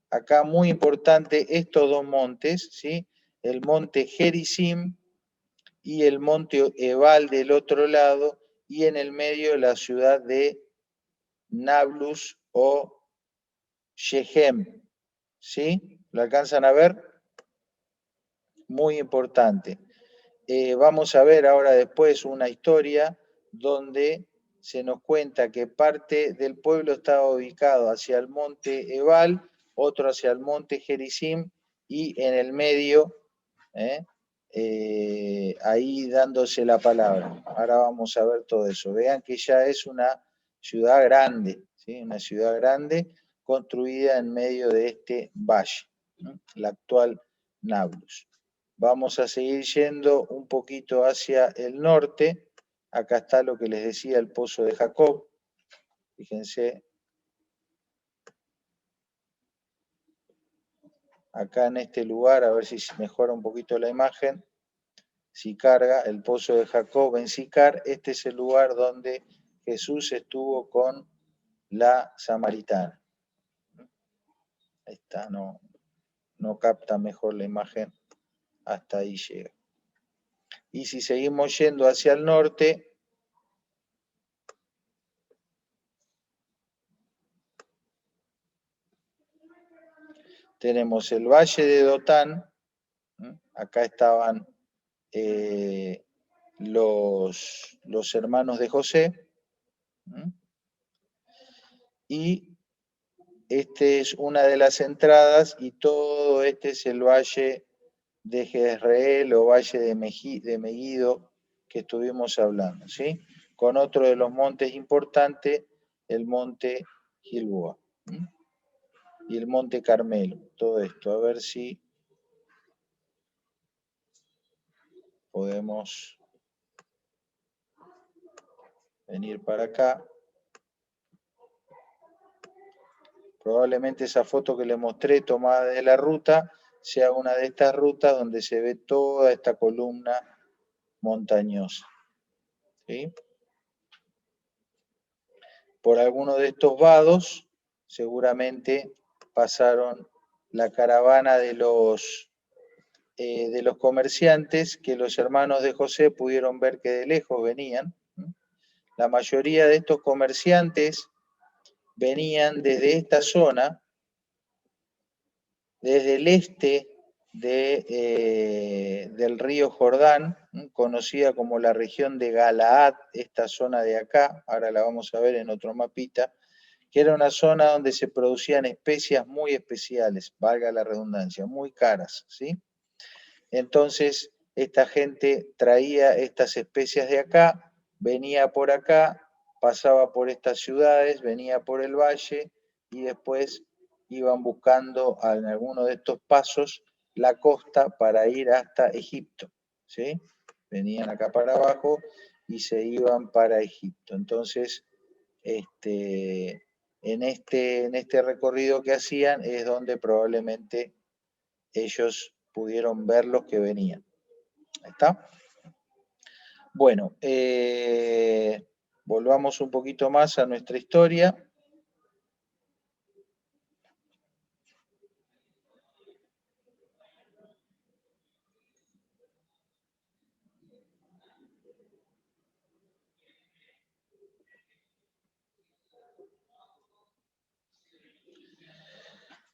Acá muy importante estos dos montes, ¿sí? El monte Gerizim y el monte Ebal del otro lado, y en el medio la ciudad de Nablus o Shechem, ¿sí? ¿Lo alcanzan a ver? Muy importante. Vamos a ver ahora después una historia donde se nos cuenta que parte del pueblo estaba ubicado hacia el monte Ebal, otro hacia el monte Gerizim, y en el medio, ahí dándose la palabra. Ahora vamos a ver todo eso. Vean que ya es una ciudad grande, ¿sí? Una ciudad grande construida en medio de este valle, ¿no? La actual Nablus. Vamos a seguir yendo un poquito hacia el norte. Acá está lo que les decía, el pozo de Jacob. Fíjense. Acá en este lugar, a ver si mejora un poquito la imagen. Si carga, el pozo de Jacob en Sicar. Este es el lugar donde Jesús estuvo con la samaritana. Ahí está, no capta mejor la imagen. Hasta ahí llega. Y si seguimos yendo hacia el norte, tenemos el valle de Dotán, Acá estaban los hermanos de José. Y este es una de las entradas y todo este es el valle de Jezreel o valle de Megiddo que estuvimos hablando, ¿sí? Con otro de los montes importantes, el monte Gilboa y el monte Carmelo, todo esto. A ver si podemos venir para acá. Probablemente esa foto que le mostré tomada de la ruta sea una de estas rutas donde se ve toda esta columna montañosa. ¿Sí? Por alguno de estos vados seguramente pasaron la caravana de los comerciantes que los hermanos de José pudieron ver que de lejos venían. La mayoría de estos comerciantes venían desde esta zona, desde el este del río Jordán, conocida como la región de Galaad, esta zona de acá, ahora la vamos a ver en otro mapita, que era una zona donde se producían especias muy especiales, valga la redundancia, muy caras, ¿sí? Entonces, esta gente traía estas especias de acá, venía por acá, pasaba por estas ciudades, venía por el valle y después iban buscando en alguno de estos pasos la costa para ir hasta Egipto, ¿sí? Venían acá para abajo y se iban para Egipto. Entonces, en este recorrido que hacían es donde probablemente ellos pudieron ver los que venían. ¿Está? Bueno, volvamos un poquito más a nuestra historia.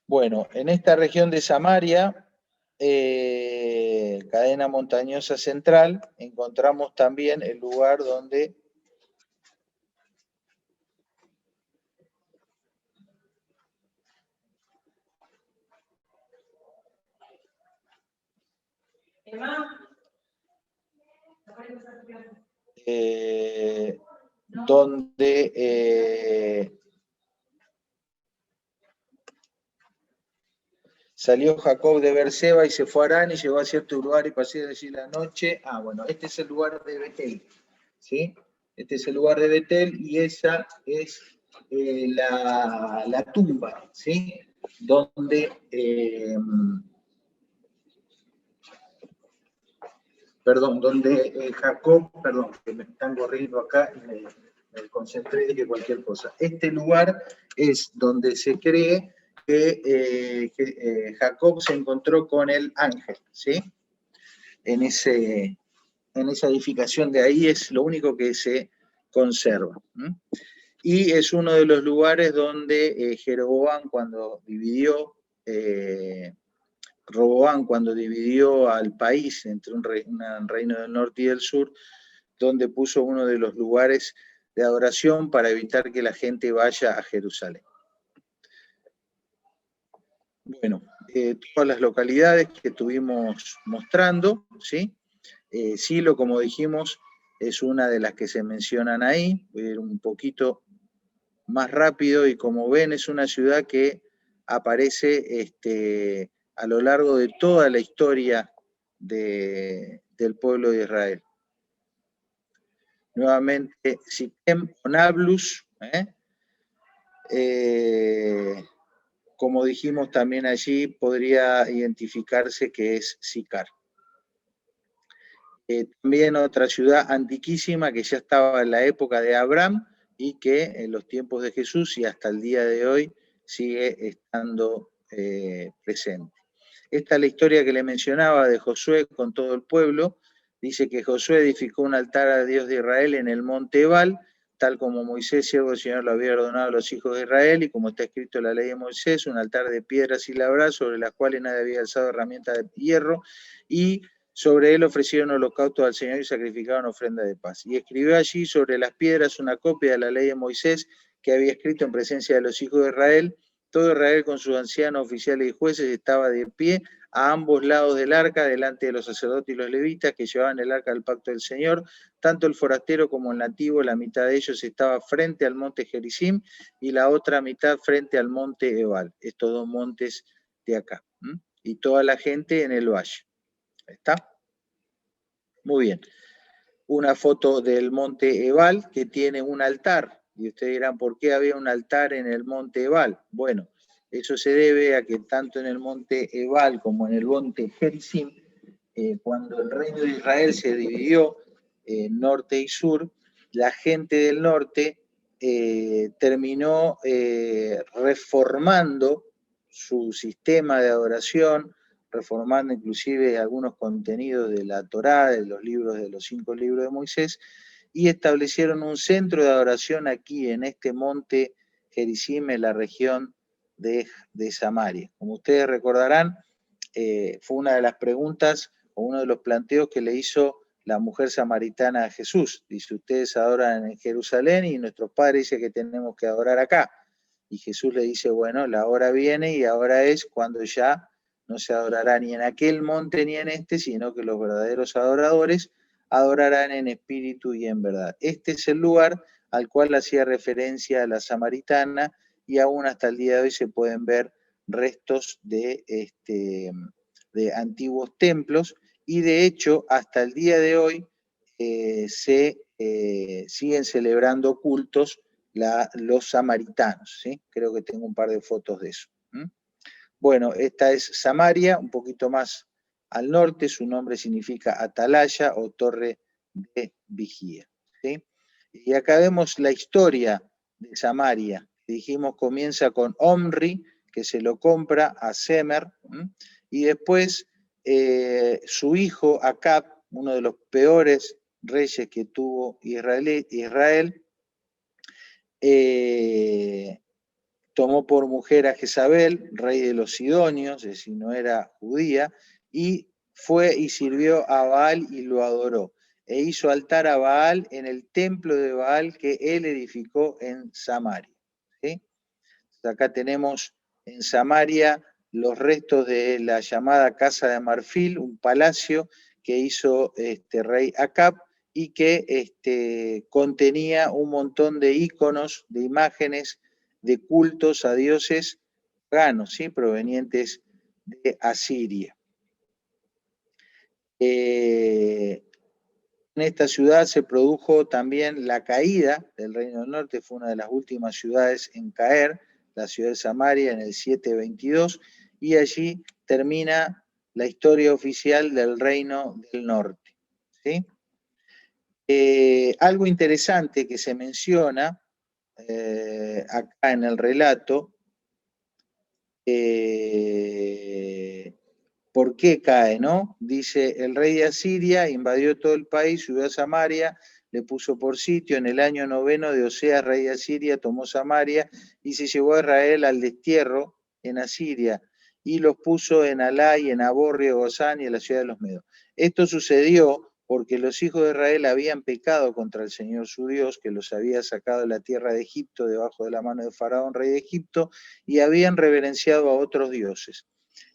Bueno, en esta región de Samaria, cadena montañosa central, encontramos también el lugar donde salió Jacob de Berseba y se fue a Harán y llegó a cierto lugar y pasó allí la noche. Bueno, este es el lugar de Betel, ¿sí? Este es el lugar de Betel y esa es la tumba, ¿sí? Donde Jacob, que me están corriendo acá y me concentré de que cualquier cosa. Este lugar es donde se cree que Jacob se encontró con el ángel, ¿sí? En esa edificación de ahí es lo único que se conserva. Y es uno de los lugares donde Jeroboam, cuando dividió al país entre un reino del norte y del sur, donde puso uno de los lugares de adoración para evitar que la gente vaya a Jerusalén. Bueno, todas las localidades que estuvimos mostrando, ¿sí? Silo, como dijimos, es una de las que se mencionan ahí. Voy a ir un poquito más rápido y como ven es una ciudad que aparece a lo largo de toda la historia del pueblo de Israel. Nuevamente, Siquem o Nablus, como dijimos también allí, podría identificarse que es Sicar. También otra ciudad antiquísima que ya estaba en la época de Abraham y que en los tiempos de Jesús y hasta el día de hoy sigue estando presente. Esta es la historia que le mencionaba de Josué con todo el pueblo. Dice que Josué edificó un altar a Dios de Israel en el monte Ebal, tal como Moisés, siervo del Señor, lo había ordenado a los hijos de Israel, y como está escrito en la ley de Moisés, un altar de piedras y labrar, sobre las cuales nadie había alzado herramientas de hierro, y sobre él ofrecieron holocaustos al Señor y sacrificaron ofrenda de paz. Y escribió allí sobre las piedras una copia de la ley de Moisés, que había escrito en presencia de los hijos de Israel. Todo Israel con sus ancianos, oficiales y jueces estaba de pie a ambos lados del arca, delante de los sacerdotes y los levitas que llevaban el arca del pacto del Señor. Tanto el forastero como el nativo, la mitad de ellos estaba frente al monte Gerizim y la otra mitad frente al monte Ebal, estos dos montes de acá. Y toda la gente en el valle. ¿Está? Muy bien. Una foto del monte Ebal que tiene un altar. Y ustedes dirán, ¿por qué había un altar en el monte Ebal? Bueno, eso se debe a que tanto en el monte Ebal como en el monte Gerizim, cuando el reino de Israel se dividió en norte y sur, la gente del norte terminó reformando su sistema de adoración, reformando inclusive algunos contenidos de la Torá, de los libros de los 5 libros de Moisés, y establecieron un centro de adoración aquí en este monte Gerizim, en la región de Samaria. Como ustedes recordarán, fue una de las preguntas o uno de los planteos que le hizo la mujer samaritana a Jesús. Dice, ustedes adoran en Jerusalén y nuestros padres dicen que tenemos que adorar acá. Y Jesús le dice, bueno, la hora viene y ahora es cuando ya no se adorará ni en aquel monte ni en este, sino que los verdaderos adoradores adorarán en espíritu y en verdad. Este es el lugar al cual hacía referencia la samaritana, y aún hasta el día de hoy se pueden ver restos de antiguos templos, y de hecho hasta el día de hoy se siguen celebrando cultos los samaritanos, ¿sí? Creo que tengo un par de fotos de eso. Bueno, esta es Samaria, un poquito más al norte, su nombre significa atalaya o torre de vigía, ¿sí? Y acá vemos la historia de Samaria. Dijimos, comienza con Omri, que se lo compra a Semer, y después su hijo Acab, uno de los peores reyes que tuvo Israel, tomó por mujer a Jezabel, rey de los Sidonios, es decir, no era judía, y fue y sirvió a Baal y lo adoró. E hizo altar a Baal en el templo de Baal que él edificó en Samaria. ¿Sí? Acá tenemos en Samaria los restos de la llamada Casa de Marfil, un palacio que hizo rey Acab y que contenía un montón de íconos, de imágenes, de cultos a dioses paganos, ¿sí? Provenientes de Asiria. En esta ciudad se produjo también la caída del Reino del Norte, fue una de las últimas ciudades en caer, la ciudad de Samaria en el 722, y allí termina la historia oficial del Reino del Norte. ¿Sí? Algo interesante que se menciona acá en el relato, ¿por qué cae, no? Dice, el rey de Asiria invadió todo el país, subió a Samaria, le puso por sitio. En el año 9 de Oseas, rey de Asiria, tomó Samaria y se llevó a Israel al destierro en Asiria, y los puso en Alá y en Aborri, Gozán y en la ciudad de los Medos. Esto sucedió porque los hijos de Israel habían pecado contra el Señor su Dios, que los había sacado de la tierra de Egipto, debajo de la mano de Faraón, rey de Egipto, y habían reverenciado a otros dioses.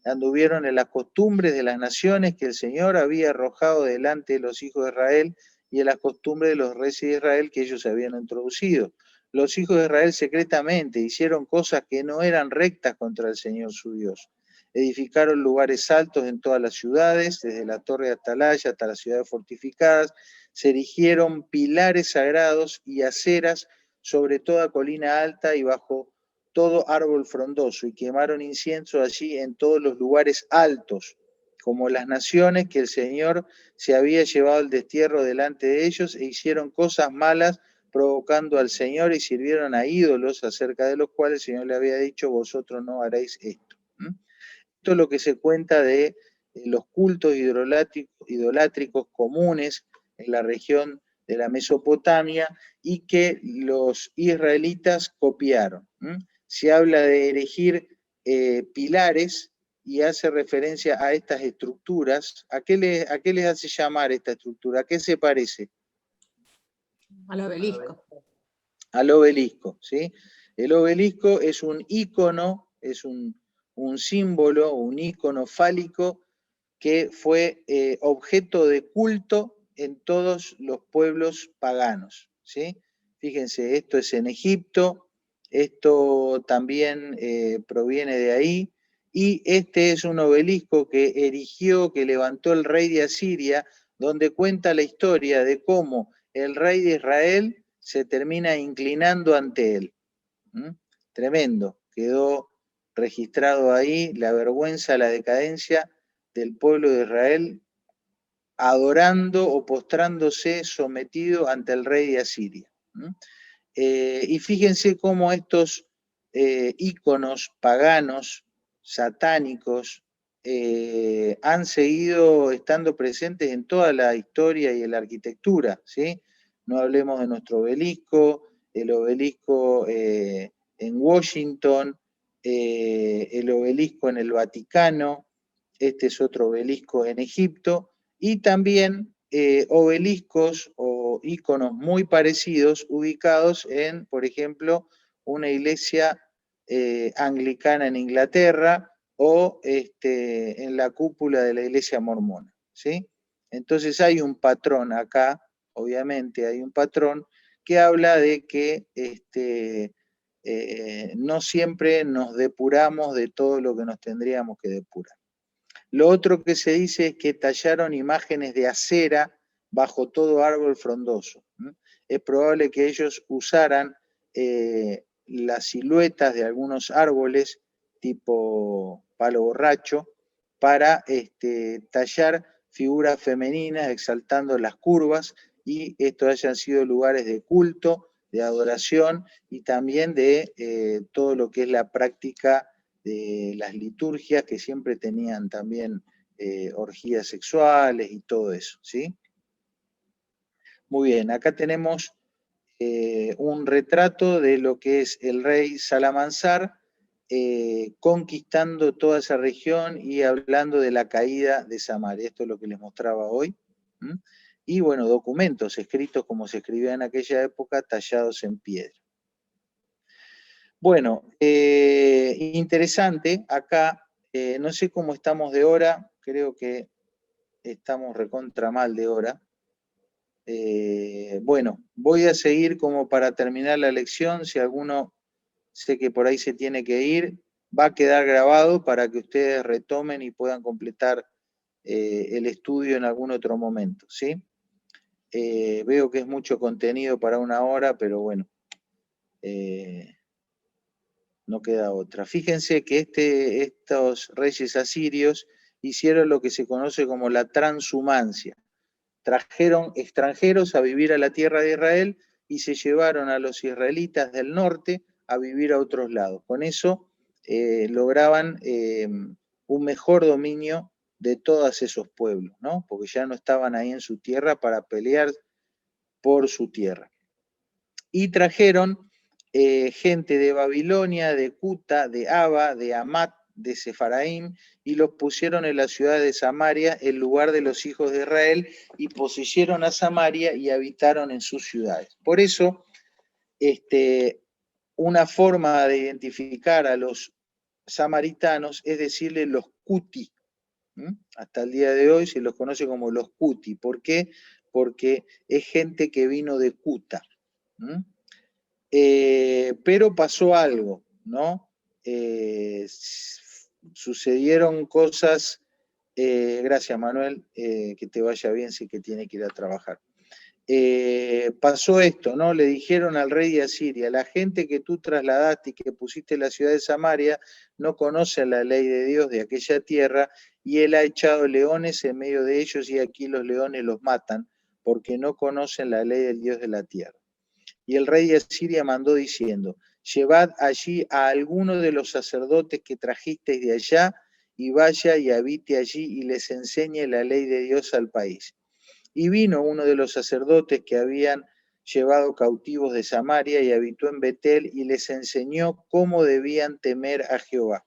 Anduvieron en las costumbres de las naciones que el Señor había arrojado delante de los hijos de Israel, y en las costumbres de los reyes de Israel que ellos habían introducido. Los hijos de Israel secretamente hicieron cosas que no eran rectas contra el Señor su Dios. Edificaron lugares altos en todas las ciudades, desde la torre de Atalaya hasta las ciudades fortificadas. Se erigieron pilares sagrados y aceras sobre toda colina alta y bajo todo árbol frondoso, y quemaron incienso allí en todos los lugares altos, como las naciones que el Señor se había llevado al destierro delante de ellos, e hicieron cosas malas provocando al Señor, y sirvieron a ídolos acerca de los cuales el Señor le había dicho, vosotros no haréis esto. Esto es lo que se cuenta de los cultos idolátricos comunes en la región de la Mesopotamia y que los israelitas copiaron. Se habla de erigir pilares y hace referencia a estas estructuras. ¿A qué les hace llamar esta estructura? ¿A qué se parece? Al obelisco. Al obelisco, ¿sí? El obelisco es un ícono, es un símbolo, un ícono fálico que fue objeto de culto en todos los pueblos paganos, ¿sí? Fíjense, esto es en Egipto, esto también proviene de ahí, y este es un obelisco que erigió, que levantó el rey de Asiria, donde cuenta la historia de cómo el rey de Israel se termina inclinando ante él. Tremendo, quedó registrado ahí la vergüenza, la decadencia del pueblo de Israel adorando o postrándose sometido ante el rey de Asiria. Y fíjense cómo estos íconos paganos, satánicos, han seguido estando presentes en toda la historia y en la arquitectura, ¿sí? No hablemos de nuestro obelisco, el obelisco en Washington, el obelisco en el Vaticano, este es otro obelisco en Egipto, y también obeliscos o íconos muy parecidos ubicados en, por ejemplo, una iglesia anglicana en Inglaterra o en la cúpula de la iglesia mormona, ¿sí? Entonces hay un patrón acá, obviamente hay un patrón que habla de que no siempre nos depuramos de todo lo que nos tendríamos que depurar. Lo otro que se dice es que tallaron imágenes de acera bajo todo árbol frondoso. Es probable que ellos usaran las siluetas de algunos árboles tipo palo borracho para tallar figuras femeninas exaltando las curvas, y estos hayan sido lugares de culto, de adoración y también de todo lo que es la práctica de las liturgias, que siempre tenían también orgías sexuales y todo eso, ¿sí? Muy bien, acá tenemos un retrato de lo que es el rey Salamansar conquistando toda esa región y hablando de la caída de Samaria. Esto es lo que les mostraba hoy. Y bueno, documentos escritos como se escribía en aquella época, tallados en piedra. Bueno, interesante, acá, no sé cómo estamos de hora, creo que estamos recontra mal de hora. Bueno, voy a seguir como para terminar la lección, si alguno sé que por ahí se tiene que ir, va a quedar grabado para que ustedes retomen y puedan completar el estudio en algún otro momento, ¿sí? Veo que es mucho contenido para una hora, pero bueno, no queda otra. Fíjense que estos reyes asirios hicieron lo que se conoce como la transhumancia. Trajeron extranjeros a vivir a la tierra de Israel y se llevaron a los israelitas del norte a vivir a otros lados. Con eso lograban un mejor dominio de todos esos pueblos, ¿no? Porque ya no estaban ahí en su tierra para pelear por su tierra. Y trajeron gente de Babilonia, de Cuta, de Aba, de Amat, de Sefaraim, y los pusieron en la ciudad de Samaria, en lugar de los hijos de Israel, y poseyeron a Samaria y habitaron en sus ciudades. Por eso, una forma de identificar a los samaritanos es decirle los Cuti. Hasta el día de hoy se los conoce como los Cuti. ¿Por qué? Porque es gente que vino de Cuta. Pero pasó algo, ¿no? Sucedieron cosas, gracias Manuel, que te vaya bien si que tiene que ir a trabajar. Pasó esto, ¿no? Le dijeron al rey de Asiria, la gente que tú trasladaste y que pusiste en la ciudad de Samaria no conoce la ley de Dios de aquella tierra, y él ha echado leones en medio de ellos, y aquí los leones los matan, porque no conocen la ley del Dios de la tierra. Y el rey de Asiria mandó diciendo, llevad allí a alguno de los sacerdotes que trajisteis de allá, y vaya y habite allí y les enseñe la ley de Dios al país. Y vino uno de los sacerdotes que habían llevado cautivos de Samaria y habitó en Betel y les enseñó cómo debían temer a Jehová.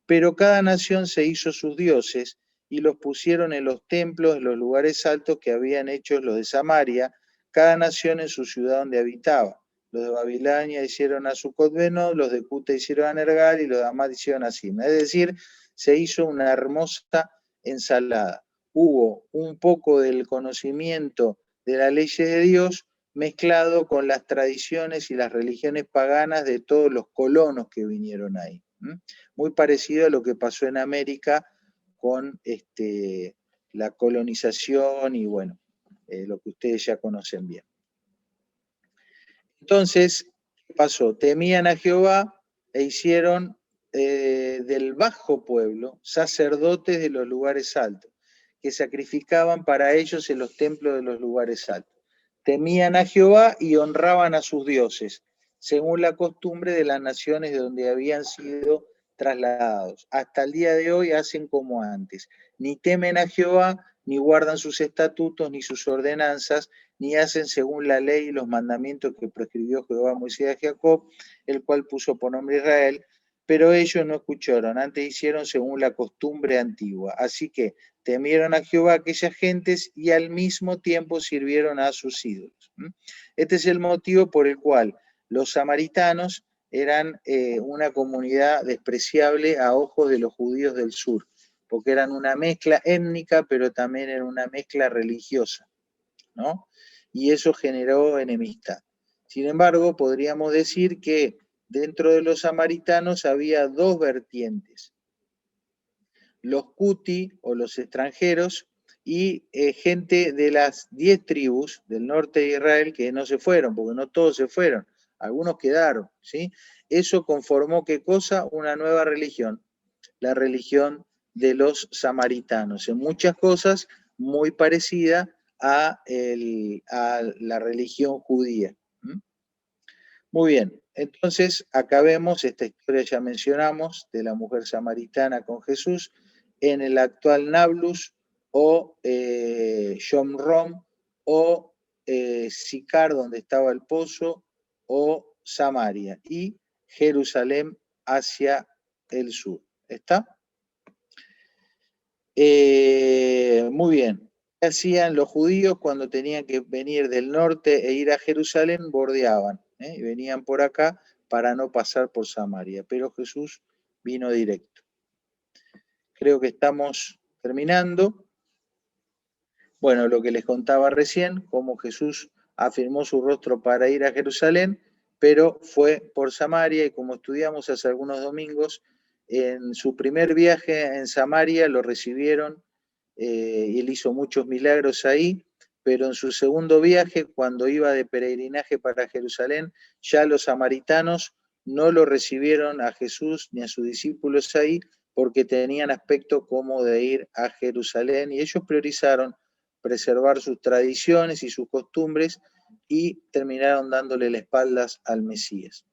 Pero cada nación se hizo sus dioses y los pusieron en los templos, en los lugares altos que habían hecho los de Samaria, cada nación en su ciudad donde habitaba. Los de Babilonia hicieron a Sucot-Benot, los de Cuta hicieron a Nergal y los de Amad hicieron a Simna. Es decir, se hizo una hermosa ensalada. Hubo un poco del conocimiento de las leyes de Dios mezclado con las tradiciones y las religiones paganas de todos los colonos que vinieron ahí. Muy parecido a lo que pasó en América con la colonización y bueno, lo que ustedes ya conocen bien. Entonces, ¿qué pasó? Temían a Jehová e hicieron del bajo pueblo sacerdotes de los lugares altos, que sacrificaban para ellos en los templos de los lugares altos. Temían a Jehová y honraban a sus dioses, según la costumbre de las naciones de donde habían sido trasladados. Hasta el día de hoy hacen como antes. Ni temen a Jehová, ni guardan sus estatutos, ni sus ordenanzas, ni hacen según la ley y los mandamientos que prescribió Jehová a Moisés y a Jacob, el cual puso por nombre Israel, pero ellos no escucharon, antes hicieron según la costumbre antigua. Así que temieron a Jehová aquellas gentes y al mismo tiempo sirvieron a sus ídolos. Este es el motivo por el cual los samaritanos eran una comunidad despreciable a ojos de los judíos del sur, porque eran una mezcla étnica, pero también era una mezcla religiosa, ¿no? Y eso generó enemistad. Sin embargo, podríamos decir que dentro de los samaritanos había dos vertientes: los cuti o los extranjeros y gente de las 10 tribus del norte de Israel que no se fueron, porque no todos se fueron, algunos quedaron, ¿sí? Eso conformó, ¿qué cosa? Una nueva religión, la religión de los samaritanos, en muchas cosas muy parecida a la religión judía. Muy bien, entonces acá vemos esta historia, ya mencionamos, de la mujer samaritana con Jesús, en el actual Nablus o Shomrom o Sicar, donde estaba el pozo, o Samaria, y Jerusalén hacia el sur. ¿Está? Muy bien. ¿Qué hacían los judíos cuando tenían que venir del norte e ir a Jerusalén? Bordeaban, y venían por acá para no pasar por Samaria, pero Jesús vino directo. Creo que estamos terminando. Bueno, lo que les contaba recién, cómo Jesús afirmó su rostro para ir a Jerusalén, pero fue por Samaria, y como estudiamos hace algunos domingos, en su primer viaje en Samaria lo recibieron y él hizo muchos milagros ahí, pero en su segundo viaje, cuando iba de peregrinaje para Jerusalén, ya los samaritanos no lo recibieron a Jesús ni a sus discípulos ahí, porque tenían aspecto como de ir a Jerusalén, y ellos priorizaron preservar sus tradiciones y sus costumbres y terminaron dándole las espaldas al Mesías.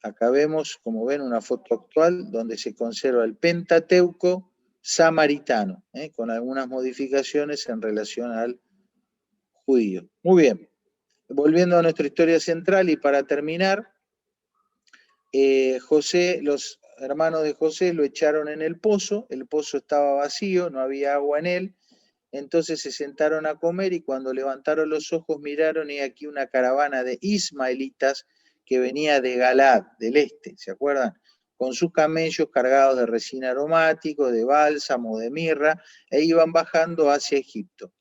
Acá vemos, como ven, una foto actual donde se conserva el Pentateuco samaritano, con algunas modificaciones en relación al judío. Muy bien, volviendo a nuestra historia central y para terminar, José, los hermanos de José lo echaron en el pozo estaba vacío, no había agua en él, entonces se sentaron a comer y cuando levantaron los ojos miraron y aquí una caravana de ismaelitas que venía de Galaad, del este, ¿se acuerdan? Con sus camellos cargados de resina aromático, de bálsamo, de mirra, e iban bajando hacia Egipto.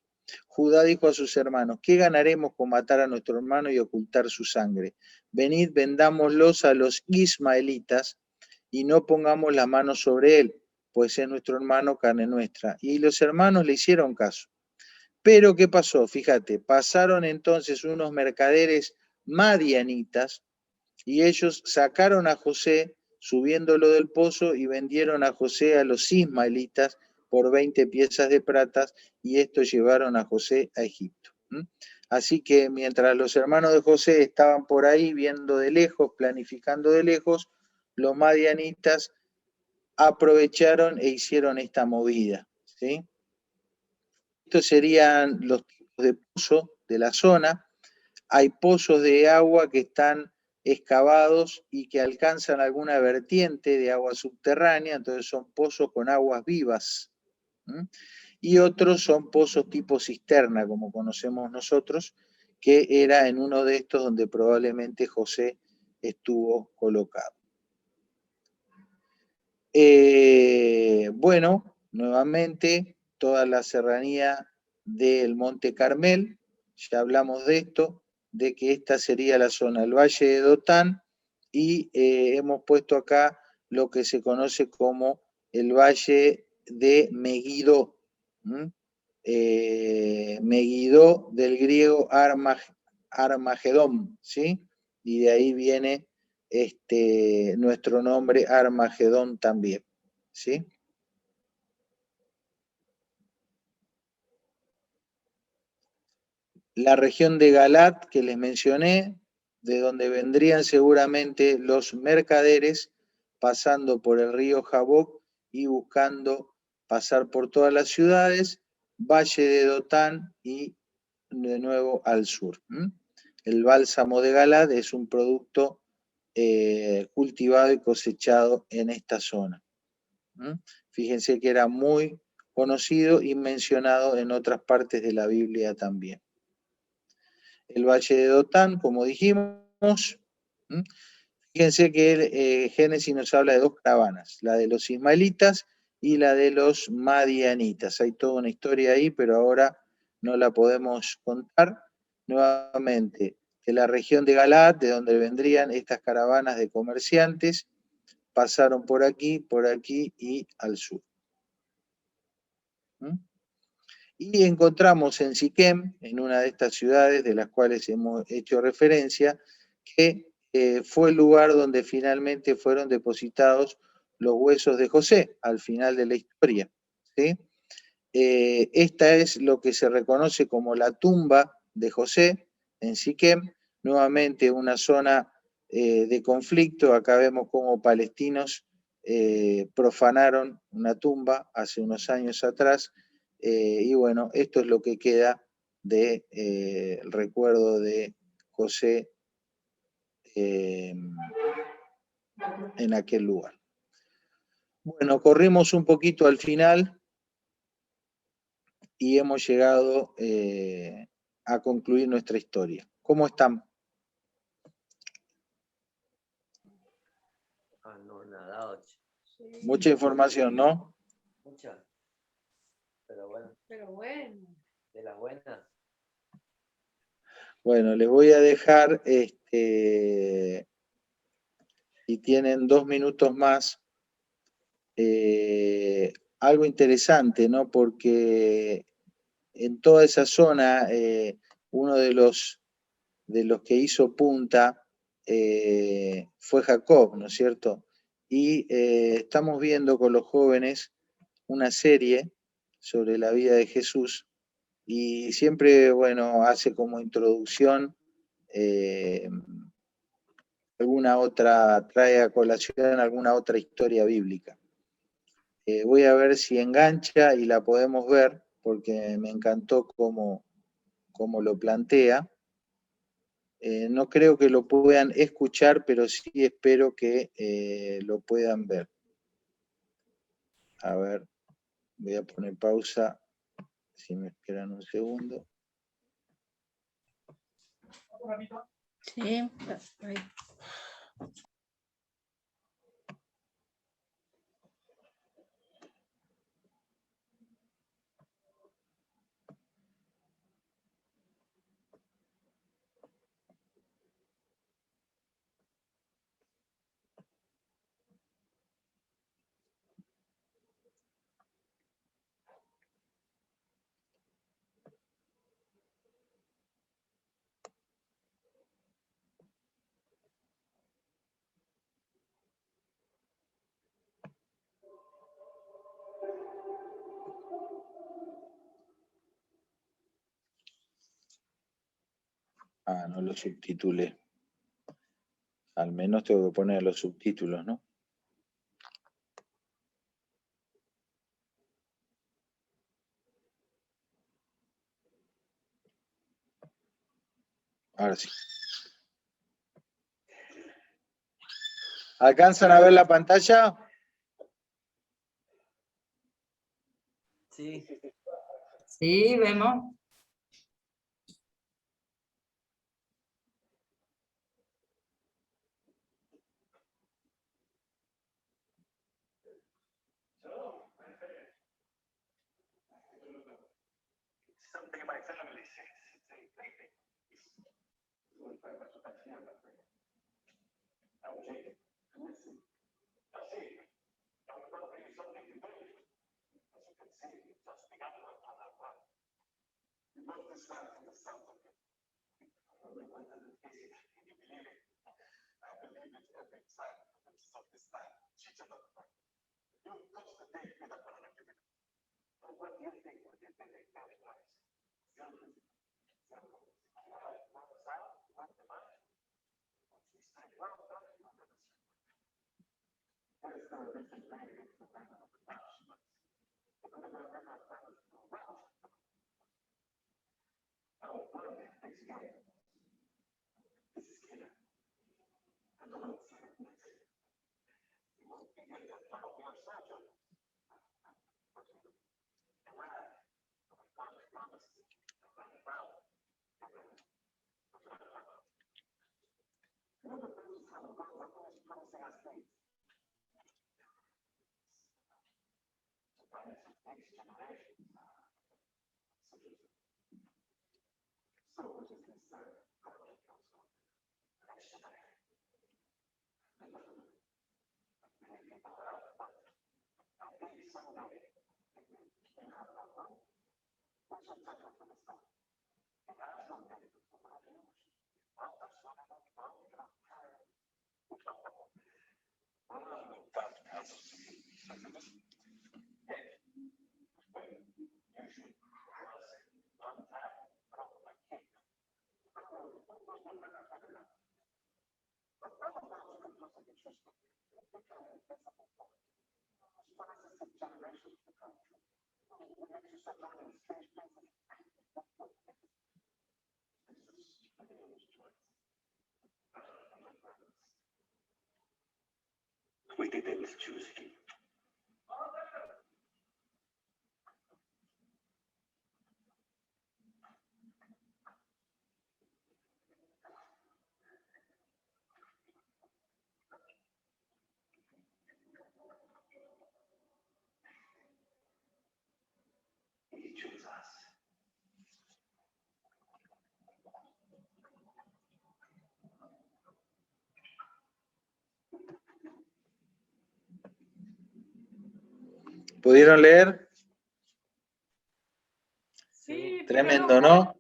Judá dijo a sus hermanos: ¿qué ganaremos con matar a nuestro hermano y ocultar su sangre? Venid, vendámoslos a los ismaelitas y no pongamos la mano sobre él, pues es nuestro hermano, carne nuestra. Y los hermanos le hicieron caso. Pero ¿qué pasó? Fíjate, pasaron entonces unos mercaderes madianitas y ellos sacaron a José subiéndolo del pozo y vendieron a José a los ismaelitas por 20 piezas de plata, y estos llevaron a José a Egipto. Así que mientras los hermanos de José estaban por ahí viendo de lejos, planificando de lejos, los madianitas aprovecharon e hicieron esta movida, ¿sí? Estos serían los tipos de pozos de la zona. Hay pozos de agua que están excavados y que alcanzan alguna vertiente de agua subterránea, entonces son pozos con aguas vivas. Y otros son pozos tipo cisterna, como conocemos nosotros, que era en uno de estos donde probablemente José estuvo colocado. Bueno, nuevamente, toda la serranía del Monte Carmel, ya hablamos de esto, de que esta sería la zona del Valle de Dotán, y hemos puesto acá lo que se conoce como el Valle de Megiddo. Megiddo del griego Armagedón, ¿sí? Y de ahí viene nuestro nombre Armagedón también, ¿sí? La región de Galat que les mencioné, de donde vendrían seguramente los mercaderes, pasando por el río Jaboc y buscando pasar por todas las ciudades, Valle de Dotán y de nuevo al sur. El bálsamo de Galat es un producto cultivado y cosechado en esta zona. Fíjense que era muy conocido y mencionado en otras partes de la Biblia también. El Valle de Dotán, como dijimos, fíjense que Génesis nos habla de dos caravanas, la de los ismaelitas y la de los madianitas. Hay toda una historia ahí, pero ahora no la podemos contar. Nuevamente, de la región de Galaad, de donde vendrían estas caravanas de comerciantes, pasaron por aquí y al sur. Y encontramos en Siquem, en una de estas ciudades de las cuales hemos hecho referencia, que fue el lugar donde finalmente fueron depositados los huesos de José, al final de la historia, ¿sí? Esta es lo que se reconoce como la tumba de José en Siquem, nuevamente una zona de conflicto. Acá vemos cómo palestinos profanaron una tumba hace unos años atrás, y bueno, esto es lo que queda del recuerdo de José en aquel lugar. Bueno, corrimos un poquito al final y hemos llegado a concluir nuestra historia. ¿Cómo están? Mucha información, ¿no? Mucha. Pero bueno. De las buenas. Bueno, les voy a dejar, si tienen 2 minutos más, algo interesante, ¿no? Porque en toda esa zona, uno de los que hizo punta fue Jacob, ¿no es cierto? Y estamos viendo con los jóvenes una serie sobre la vida de Jesús, y siempre, bueno, hace como introducción trae a colación alguna otra historia bíblica. Voy a ver si engancha y la podemos ver, porque me encantó cómo lo plantea. No creo que lo puedan escuchar, pero sí espero que lo puedan ver. A ver, voy a poner pausa, si me esperan un segundo. Sí, ahí. Ah, no lo subtitulé. Al menos tengo que poner los subtítulos, ¿no? Ahora sí. ¿Alcanzan a ver la pantalla? Sí. Sí, vemos. ¿Pudieron leer? Sí, Tremendo, ¿no?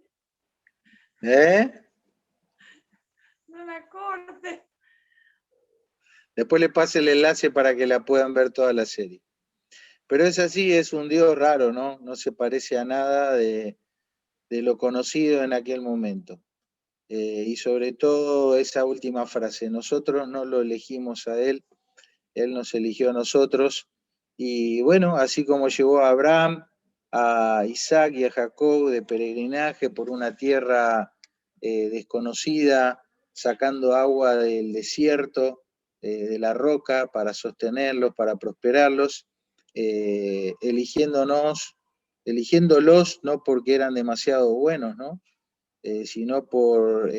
No la corte. Después les paso el enlace para que la puedan ver toda la serie. Pero es así, es un Dios raro, ¿no? No se parece a nada de lo conocido en aquel momento. Y sobre todo esa última frase, nosotros no lo elegimos a Él, Él nos eligió a nosotros. Y bueno, así como llevó a Abraham, a Isaac y a Jacob de peregrinaje por una tierra desconocida, sacando agua del desierto, de la roca, para sostenerlos, para prosperarlos, eligiéndolos no porque eran demasiado buenos, ¿no? Sino por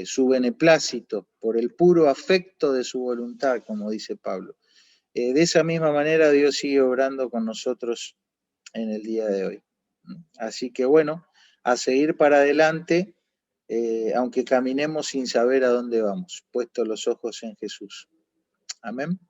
su beneplácito, por el puro afecto de su voluntad, como dice Pablo. De esa misma manera Dios sigue obrando con nosotros en el día de hoy. Así que bueno, a seguir para adelante, aunque caminemos sin saber a dónde vamos, puestos los ojos en Jesús. Amén.